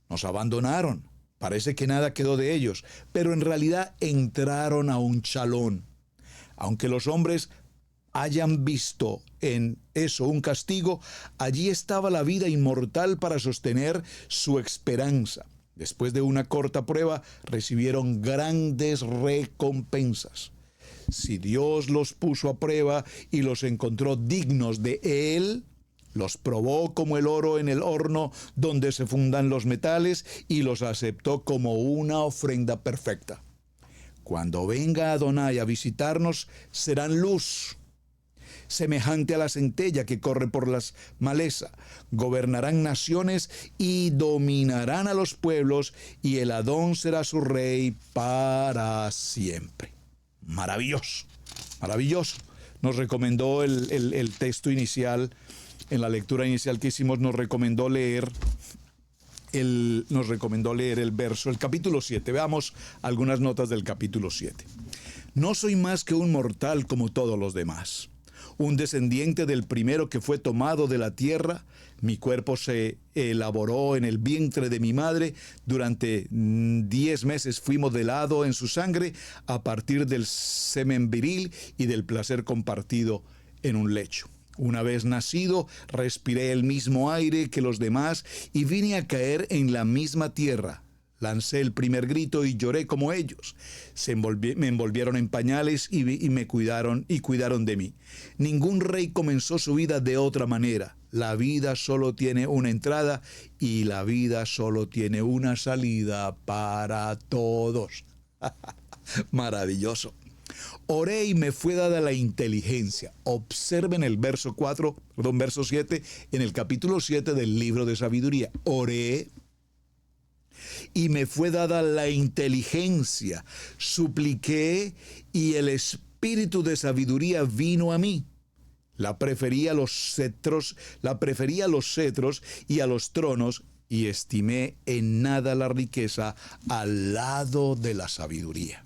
Nos abandonaron, parece que nada quedó de ellos, pero en realidad entraron a un chalón. Aunque los hombres hayan visto en eso un castigo, allí estaba la vida inmortal para sostener su esperanza. Después de una corta prueba, recibieron grandes recompensas. Si Dios los puso a prueba y los encontró dignos de Él, los probó como el oro en el horno donde se fundan los metales y los aceptó como una ofrenda perfecta. Cuando venga Adonai a visitarnos, serán luz, semejante a la centella que corre por las malezas. Gobernarán naciones y dominarán a los pueblos, y el Adón será su rey para siempre. Maravilloso, maravilloso. Nos recomendó el texto inicial, en la lectura inicial que hicimos, nos recomendó leer el verso, el capítulo 7. Veamos algunas notas del capítulo 7. No soy más que un mortal como todos los demás, un descendiente del primero que fue tomado de la tierra. Mi cuerpo se elaboró en el vientre de mi madre. Durante 10 meses fui modelado en su sangre a partir del semen viril y del placer compartido en un lecho. Una vez nacido, respiré el mismo aire que los demás y vine a caer en la misma tierra. Lancé el primer grito y lloré como ellos. Me envolvieron en pañales y me cuidaron de mí. Ningún rey comenzó su vida de otra manera. La vida solo tiene una entrada y la vida solo tiene una salida para todos. Maravilloso. Oré y me fue dada la inteligencia. Observen el verso 7 en el capítulo 7 del libro de sabiduría. Oré y me fue dada la inteligencia. Supliqué y el espíritu de sabiduría vino a mí. La prefería a los cetros y a los tronos, y estimé en nada la riqueza al lado de la sabiduría.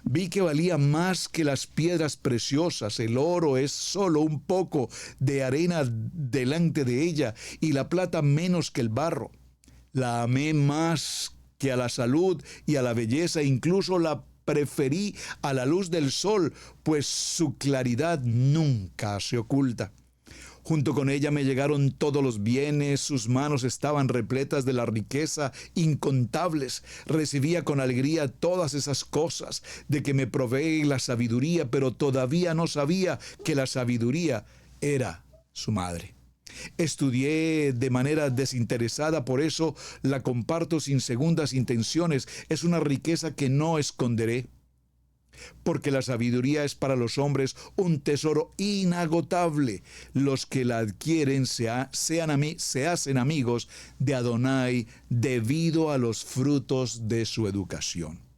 Vi que valía más que las piedras preciosas. El oro es solo un poco de arena delante de ella, y la plata menos que el barro. La amé más que a la salud y a la belleza, incluso la preferí a la luz del sol, pues su claridad nunca se oculta. Junto con ella me llegaron todos los bienes, sus manos estaban repletas de la riqueza incontables. Recibía con alegría todas esas cosas de que me provee la sabiduría, pero todavía no sabía que la sabiduría era su madre. Estudié de manera desinteresada, por eso la comparto sin segundas intenciones. Es una riqueza que no esconderé, porque la sabiduría es para los hombres un tesoro inagotable. Los que la adquieren se hacen amigos de Adonai debido a los frutos de su educación.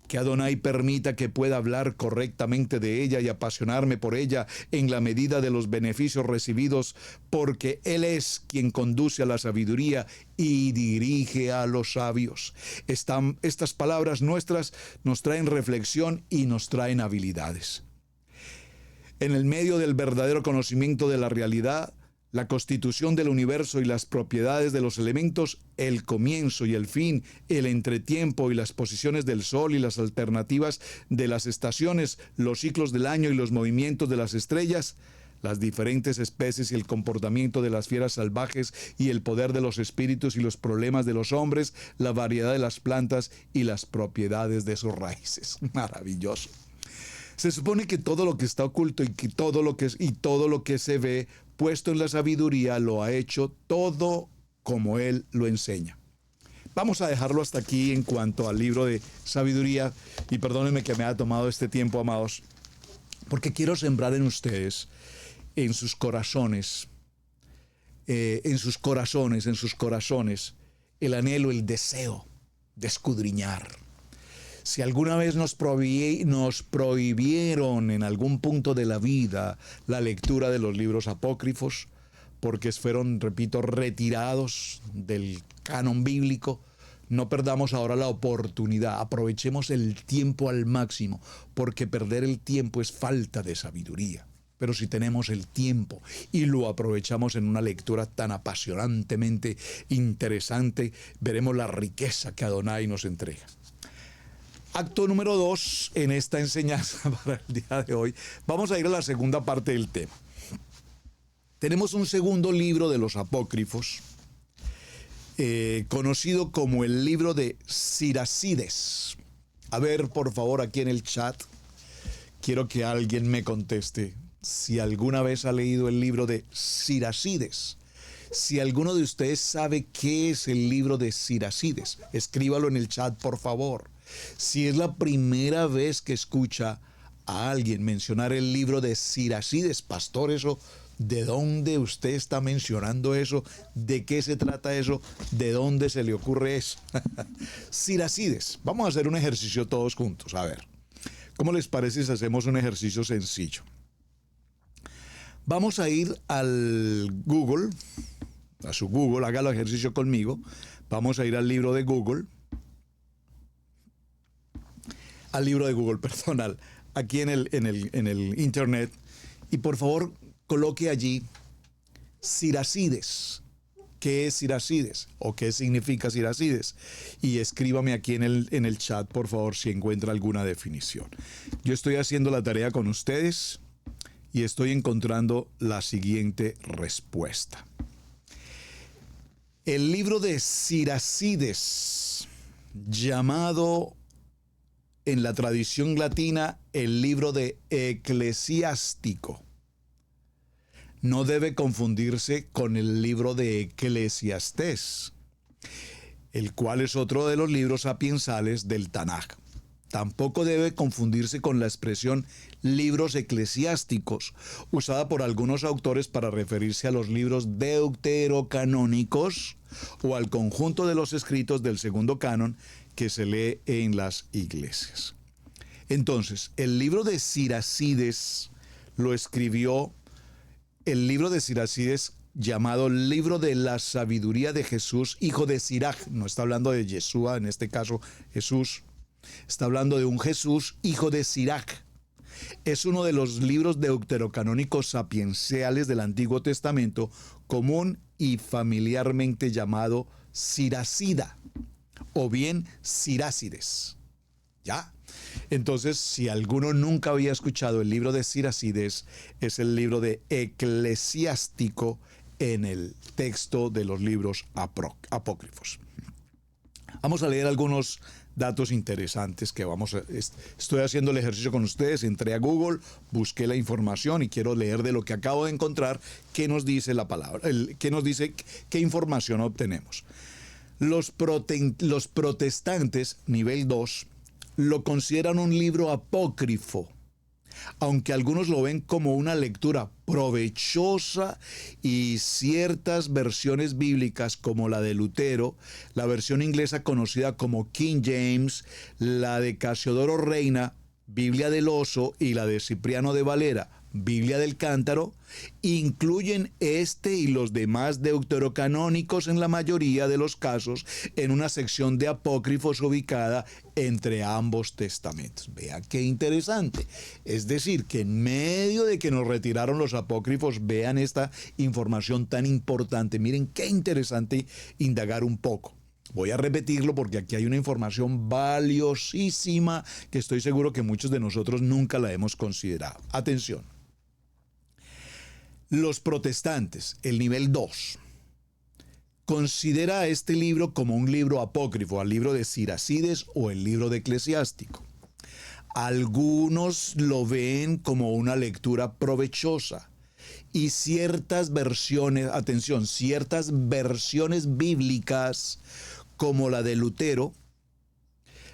Que Adonai permita que pueda hablar correctamente de ella y apasionarme por ella en la medida de los beneficios recibidos, porque Él es quien conduce a la sabiduría y dirige a los sabios. Estas palabras nuestras nos traen reflexión y nos traen habilidades. En el medio del verdadero conocimiento de la realidad, la constitución del universo y las propiedades de los elementos, el comienzo y el fin, el entretiempo y las posiciones del sol y las alternativas de las estaciones, los ciclos del año y los movimientos de las estrellas, las diferentes especies y el comportamiento de las fieras salvajes y el poder de los espíritus y los problemas de los hombres, la variedad de las plantas y las propiedades de sus raíces. Maravilloso. Se supone que todo lo que está oculto y todo lo que se ve puesto en la sabiduría lo ha hecho todo como Él lo enseña. Vamos a dejarlo hasta aquí en cuanto al libro de sabiduría, y perdónenme que me haya tomado este tiempo, amados, porque quiero sembrar en ustedes, en sus corazones, el anhelo, el deseo de escudriñar. Si alguna vez nos prohibieron en algún punto de la vida la lectura de los libros apócrifos, porque fueron, repito, retirados del canon bíblico, No perdamos ahora la oportunidad, aprovechemos el tiempo al máximo, porque perder el tiempo es falta de sabiduría. Pero si tenemos el tiempo y lo aprovechamos en una lectura tan apasionantemente interesante, veremos la riqueza que Adonai nos entrega. Acto número 2 en esta enseñanza para el día de hoy. Vamos a ir a la segunda parte del tema. Tenemos un segundo libro de los apócrifos, conocido como el libro de Siracides. A ver, por favor, aquí en el chat, quiero que alguien me conteste si alguna vez ha leído el libro de Siracides. Si alguno de ustedes sabe qué es el libro de Siracides, escríbalo en el chat, por favor. Si es la primera vez que escucha a alguien mencionar el libro de Siracides, pastor, eso, ¿de dónde usted está mencionando eso? ¿De qué se trata eso? ¿De dónde se le ocurre eso? Siracides. Vamos a hacer un ejercicio todos juntos. A ver, ¿cómo les parece si hacemos un ejercicio sencillo? Vamos a ir al Google, a su Google, haga el ejercicio conmigo. Vamos a ir al libro de Google. Al libro de Google, perdón, aquí en el internet. Y por favor, coloque allí Siracides. ¿Qué es Siracides? ¿O qué significa Siracides? Y escríbame aquí en el chat, por favor, si encuentra alguna definición. Yo estoy haciendo la tarea con ustedes y estoy encontrando la siguiente respuesta. El libro de Siracides, llamado en la tradición latina el libro de Eclesiástico, no debe confundirse con el libro de Eclesiastés, el cual es otro de los libros sapiensales del Tanaj. Tampoco debe confundirse con la expresión libros eclesiásticos, usada por algunos autores para referirse a los libros deuterocanónicos o al conjunto de los escritos del segundo canon que se lee en las iglesias. Entonces, el libro de Siracides lo escribió el libro de Siracides, llamado Libro de la Sabiduría de Jesús, hijo de Sirach. No está hablando de Yeshua, en este caso Jesús. Está hablando de un Jesús, hijo de Sirach. Es uno de los libros deuterocanónicos sapienciales del Antiguo Testamento, común y familiarmente llamado Siracida, o bien Siracides. ¿Ya? Entonces, si alguno nunca había escuchado el libro de Siracides, es el libro de Eclesiástico en el texto de los libros apócrifos. Vamos a leer algunos datos interesantes que estoy haciendo el ejercicio con ustedes. Entré a Google, busqué la información y quiero leer de lo que acabo de encontrar qué nos dice la palabra, qué nos dice, qué información obtenemos. Los protestantes, nivel 2, lo consideran un libro apócrifo, aunque algunos lo ven como una lectura provechosa, y ciertas versiones bíblicas como la de Lutero, la versión inglesa conocida como King James, la de Casiodoro Reina, Biblia del Oso, y la de Cipriano de Valera, Biblia del Cántaro, incluyen este y los demás deuterocanónicos en la mayoría de los casos en una sección de apócrifos ubicada entre ambos testamentos. Vea qué interesante. Es decir, que en medio de que nos retiraron los apócrifos, vean esta información tan importante. Miren qué interesante indagar un poco. Voy a repetirlo porque aquí hay una información valiosísima que estoy seguro que muchos de nosotros nunca la hemos considerado. Atención. Los protestantes, el nivel 2, considera a este libro como un libro apócrifo, al libro de Siracides o el libro de Eclesiástico. Algunos lo ven como una lectura provechosa, y ciertas versiones, atención, ciertas versiones bíblicas como la de Lutero,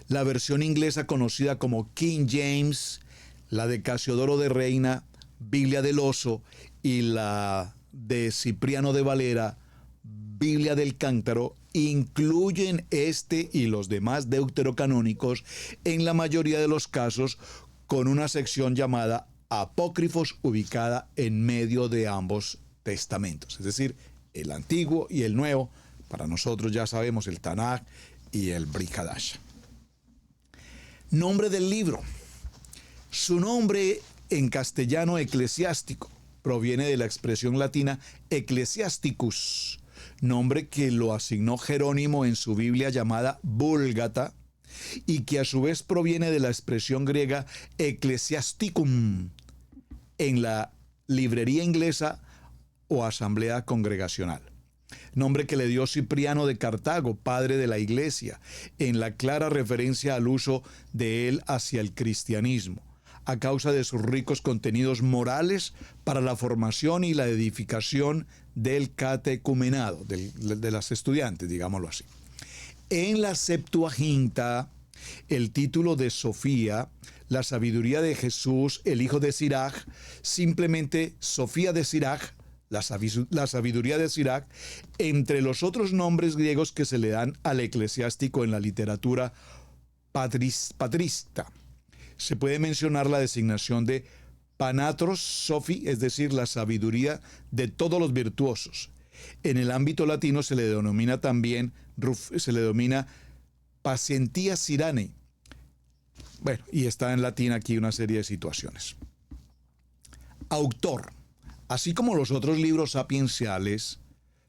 la versión inglesa conocida como King James, la de Casiodoro de Reina, Biblia del Oso, y la de Cipriano de Valera, Biblia del Cántaro, incluyen este y los demás deuterocanónicos en la mayoría de los casos con una sección llamada apócrifos ubicada en medio de ambos testamentos, es decir, el Antiguo y el Nuevo. Para nosotros ya sabemos el Tanaj, y el Brit Hadasha. Nombre del libro. Su nombre en castellano eclesiástico proviene de la expresión latina ecclesiasticus, nombre que lo asignó Jerónimo en su Biblia llamada Vulgata, y que a su vez proviene de la expresión griega ecclesiasticum en la librería inglesa o asamblea congregacional. Nombre que le dio Cipriano de Cartago, padre de la iglesia, en la clara referencia al uso de él hacia el cristianismo, a causa de sus ricos contenidos morales para la formación y la edificación del catecumenado, de las estudiantes, digámoslo así. En la Septuaginta, el título de Sofía, la sabiduría de Jesús, el hijo de Sirach, simplemente Sofía de Sirach, la sabiduría de Sirach, entre los otros nombres griegos que se le dan al eclesiástico en la literatura patrista. Se puede mencionar la designación de Panatros Sophie, es decir, la sabiduría de todos los virtuosos. En el ámbito latino se le denomina también, Patientia Sirane. Bueno, y está en latín aquí una serie de situaciones. Autor. Así como los otros libros sapienciales,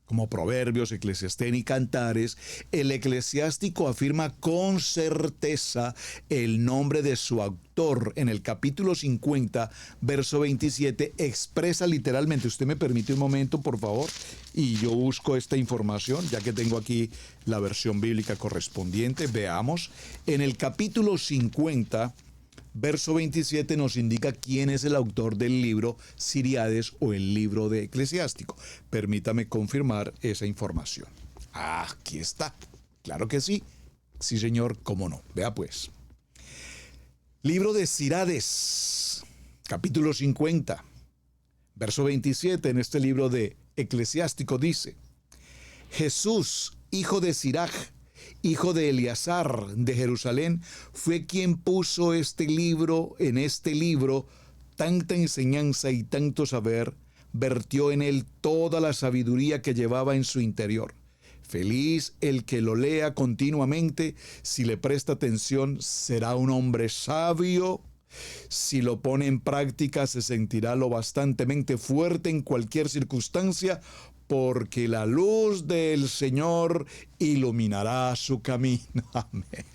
como Proverbios, Eclesiastés y Cantares, el eclesiástico afirma con certeza el nombre de su autor. En el capítulo 50, verso 27, expresa literalmente, usted me permite un momento, por favor, y yo busco esta información, ya que tengo aquí la versión bíblica correspondiente. Veamos, en el capítulo 50, verso 27 nos indica quién es el autor del libro Siriades o el libro de Eclesiástico. Permítame confirmar esa información. Aquí está. Claro que sí. Sí, señor, cómo no. Vea pues. Libro de Sirades, capítulo 50, verso 27, en este libro de Eclesiástico dice: Jesús, hijo de Sirach, hijo de Eleazar de Jerusalén, fue quien puso en este libro, tanta enseñanza y tanto saber, vertió en él toda la sabiduría que llevaba en su interior. Feliz el que lo lea continuamente, si le presta atención, será un hombre sabio. Si lo pone en práctica, se sentirá lo bastantemente fuerte en cualquier circunstancia, porque la luz del Señor iluminará su camino. Amén.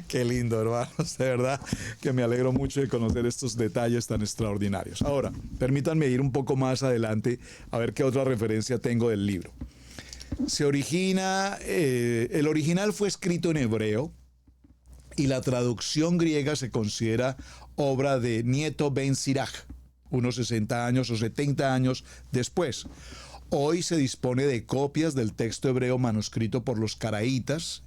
Qué lindo, hermanos, de verdad que me alegro mucho de conocer estos detalles tan extraordinarios. Ahora, permítanme ir un poco más adelante a ver qué otra referencia tengo del libro. El original fue escrito en hebreo y la traducción griega se considera obra de Nieto Ben Sirach, unos 60 años o 70 años después. Hoy se dispone de copias del texto hebreo manuscrito por los caraítas,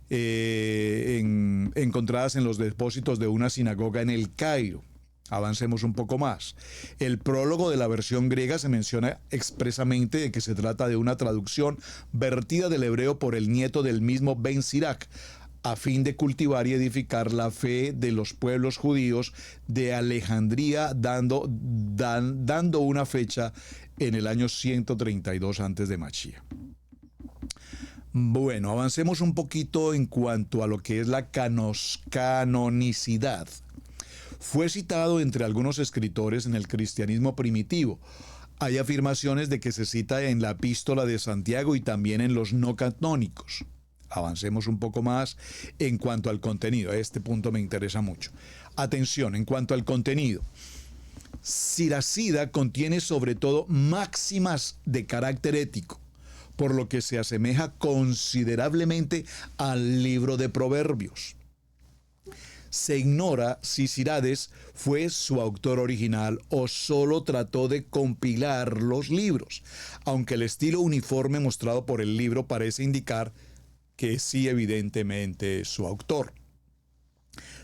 encontradas en los depósitos de una sinagoga en El Cairo. Avancemos un poco más. El prólogo de la versión griega se menciona expresamente de que se trata de una traducción vertida del hebreo por el nieto del mismo Ben Sirach, a fin de cultivar y edificar la fe de los pueblos judíos de Alejandría, dando una fecha en el año 132 antes de Mashiach. Bueno, avancemos un poquito en cuanto a lo que es la canonicidad. Fue citado entre algunos escritores en el cristianismo primitivo. Hay afirmaciones de que se cita en la epístola de Santiago y también en los no canónicos. Avancemos un poco más en cuanto al contenido. Este punto me interesa mucho. Atención, en cuanto al contenido. Siracida contiene sobre todo máximas de carácter ético, por lo que se asemeja considerablemente al libro de Proverbios. Se ignora si Sirades fue su autor original o solo trató de compilar los libros, aunque el estilo uniforme mostrado por el libro parece indicar que sí, evidentemente es su autor.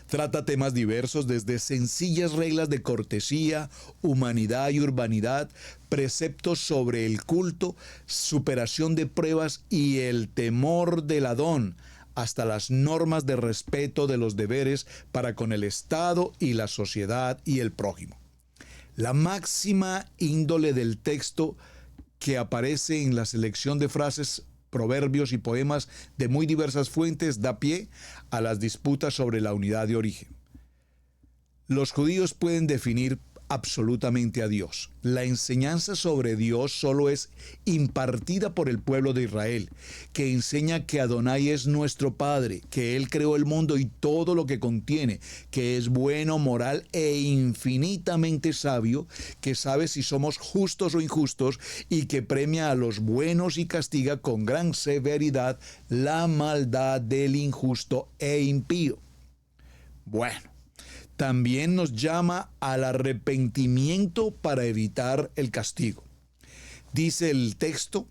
Trata temas diversos, desde sencillas reglas de cortesía, humanidad y urbanidad, preceptos sobre el culto, superación de pruebas y el temor del Adón, hasta las normas de respeto de los deberes para con el Estado y la sociedad y el prójimo. La máxima índole del texto que aparece en la selección de frases proverbios y poemas de muy diversas fuentes da pie a las disputas sobre la unidad de origen. Los judíos pueden definir absolutamente a Dios. La enseñanza sobre Dios solo es impartida por el pueblo de Israel, que enseña que Adonai es nuestro Padre, que Él creó el mundo y todo lo que contiene, que es bueno, moral e infinitamente sabio, que sabe si somos justos o injustos y que premia a los buenos y castiga con gran severidad la maldad del injusto e impío. Bueno, también nos llama al arrepentimiento para evitar el castigo. Dice el texto: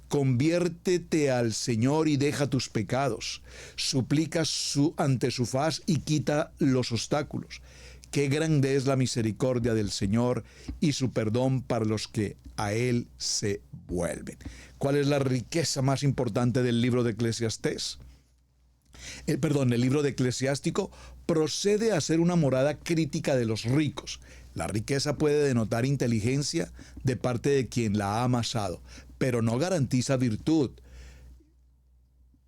conviértete al Señor y deja tus pecados. Suplica ante su faz y quita los obstáculos. Qué grande es la misericordia del Señor y su perdón para los que a Él se vuelven. ¿Cuál es la riqueza más importante del libro de Eclesiastés? El libro de Eclesiástico procede a ser una morada crítica de los ricos. La riqueza puede denotar inteligencia de parte de quien la ha amasado, pero no garantiza virtud,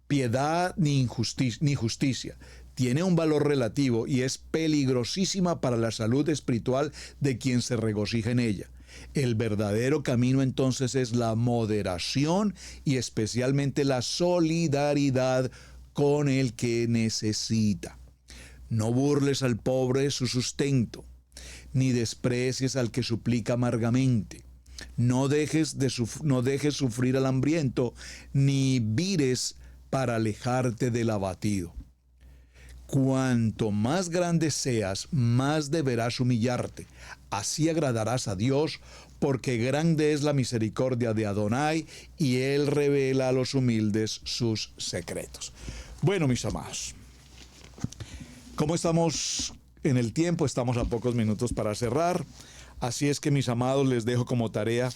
piedad ni justicia. Tiene un valor relativo y es peligrosísima para la salud espiritual de quien se regocija en ella. El verdadero camino entonces es la moderación y especialmente la solidaridad con el que necesita. No burles al pobre su sustento, ni desprecies al que suplica amargamente. No dejes sufrir al hambriento, ni vires para alejarte del abatido. Cuanto más grande seas, más deberás humillarte. Así agradarás a Dios, porque grande es la misericordia de Adonai, y Él revela a los humildes sus secretos. Bueno, mis amados, ¿cómo estamos en el tiempo? Estamos a pocos minutos para cerrar. Así es que, mis amados, les dejo como tarea,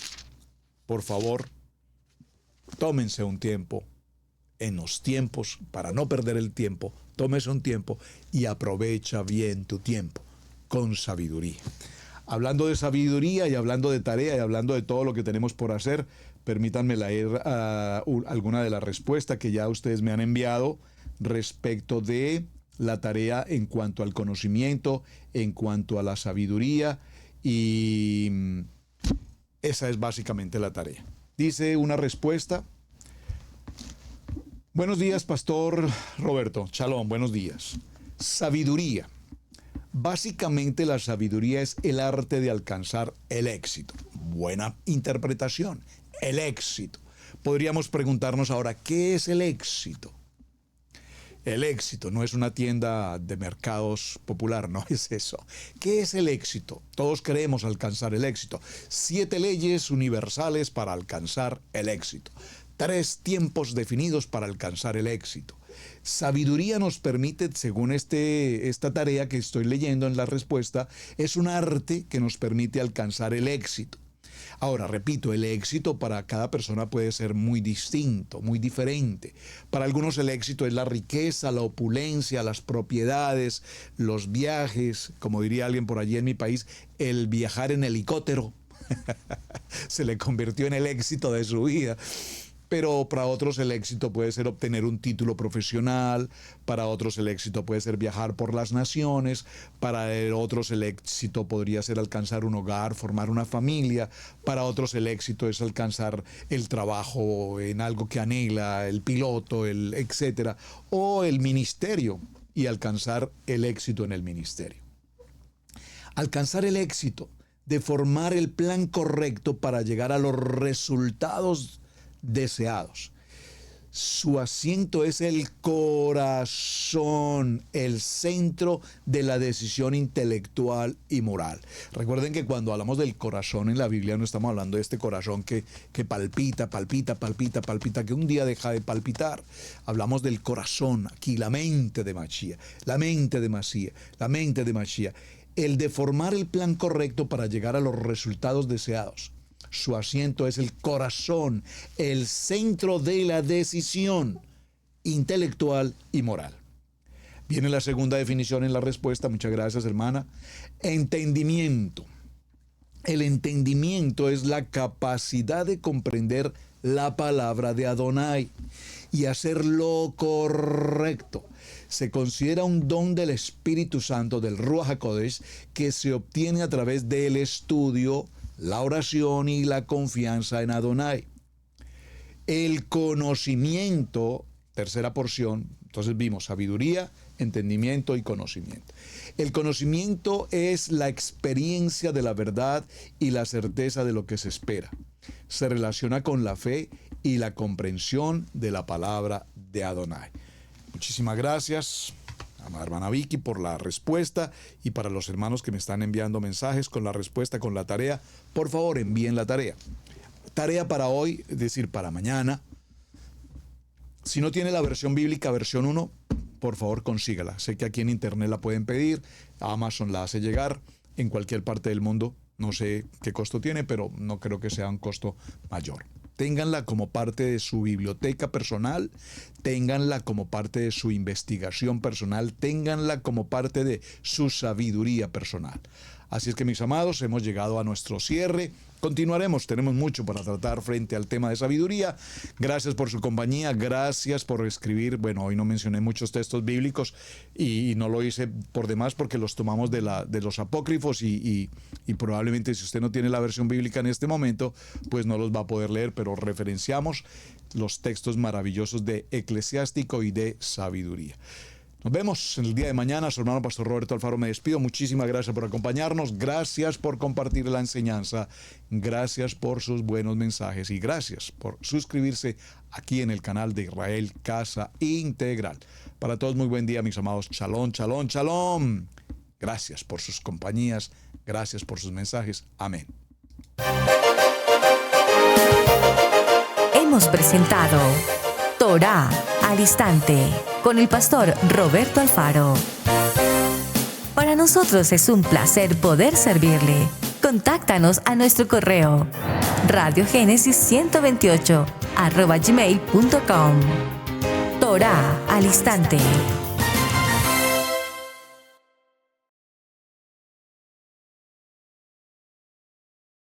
por favor, tómense un tiempo. En los tiempos, para no perder el tiempo, tómese un tiempo y aprovecha bien tu tiempo con sabiduría. Hablando de sabiduría y hablando de tarea y hablando de todo lo que tenemos por hacer, permítanme leer alguna de las respuestas que ya ustedes me han enviado respecto de la tarea en cuanto al conocimiento, en cuanto a la sabiduría, y esa es básicamente la tarea. Dice una respuesta: buenos días, Pastor Roberto. Shalom, buenos días. Sabiduría. Básicamente la sabiduría es el arte de alcanzar el éxito. Buena interpretación. El éxito. Podríamos preguntarnos ahora, ¿qué es el éxito? El éxito no es una tienda de mercados popular, no es eso. ¿Qué es el éxito? Todos queremos alcanzar el éxito. 7 leyes universales para alcanzar el éxito. 3 tiempos definidos para alcanzar el éxito. Sabiduría nos permite, según esta tarea que estoy leyendo en la respuesta, es un arte que nos permite alcanzar el éxito. Ahora, repito, el éxito para cada persona puede ser muy distinto, muy diferente. Para algunos el éxito es la riqueza, la opulencia, las propiedades, los viajes, como diría alguien por allí en mi país, el viajar en helicóptero. Se le convirtió en el éxito de su vida. Pero para otros el éxito puede ser obtener un título profesional, para otros el éxito puede ser viajar por las naciones, para otros el éxito podría ser alcanzar un hogar, formar una familia, para otros el éxito es alcanzar el trabajo en algo que anhela, el piloto, etcétera, o el ministerio y alcanzar el éxito en el ministerio. Alcanzar el éxito de formar el plan correcto para llegar a los resultados deseados. Su asiento es el corazón, el centro de la decisión intelectual y moral. Recuerden que cuando hablamos del corazón en la Biblia no estamos hablando de este corazón que palpita, que un día deja de palpitar. Hablamos del corazón, aquí la mente de Mashiach, el de formar el plan correcto para llegar a los resultados deseados. Su asiento es el corazón, el centro de la decisión intelectual y moral. Viene la segunda definición en la respuesta. Muchas gracias, hermana. Entendimiento. El entendimiento es la capacidad de comprender la palabra de Adonai y hacer lo correcto. Se considera un don del Espíritu Santo, del Ruach HaKodesh, que se obtiene a través del estudio, la oración y la confianza en Adonai. El conocimiento, tercera porción, entonces vimos sabiduría, entendimiento y conocimiento. El conocimiento es la experiencia de la verdad y la certeza de lo que se espera. Se relaciona con la fe y la comprensión de la palabra de Adonai. Muchísimas gracias, amada hermana Vicky, por la respuesta, y para los hermanos que me están enviando mensajes con la respuesta, con la tarea, por favor envíen la tarea. Tarea para hoy, es decir, para mañana. Si no tiene la versión bíblica, versión 1, por favor consígala. Sé que aquí en internet la pueden pedir, Amazon la hace llegar en cualquier parte del mundo. No sé qué costo tiene, pero no creo que sea un costo mayor. Ténganla como parte de su biblioteca personal, ténganla como parte de su investigación personal, ténganla como parte de su sabiduría personal. Así es que, mis amados, hemos llegado a nuestro cierre. Continuaremos, tenemos mucho para tratar frente al tema de sabiduría. Gracias por su compañía, gracias por escribir. Bueno, hoy no mencioné muchos textos bíblicos y no lo hice por demás porque los tomamos de los apócrifos y probablemente si usted no tiene la versión bíblica en este momento, pues no los va a poder leer, pero referenciamos los textos maravillosos de Eclesiástico y de Sabiduría. Nos vemos el día de mañana. Su hermano Pastor Roberto Alfaro me despido. Muchísimas gracias por acompañarnos. Gracias por compartir la enseñanza. Gracias por sus buenos mensajes. Y gracias por suscribirse aquí en el canal de Israel Casa Integral. Para todos, muy buen día, mis amados. Shalom, shalom, shalom. Gracias por sus compañías. Gracias por sus mensajes. Amén. Hemos presentado Torá al Instante con el pastor Roberto Alfaro. Para nosotros es un placer poder servirle. Contáctanos a nuestro correo radiogenesis128@gmail.com. Torá al Instante.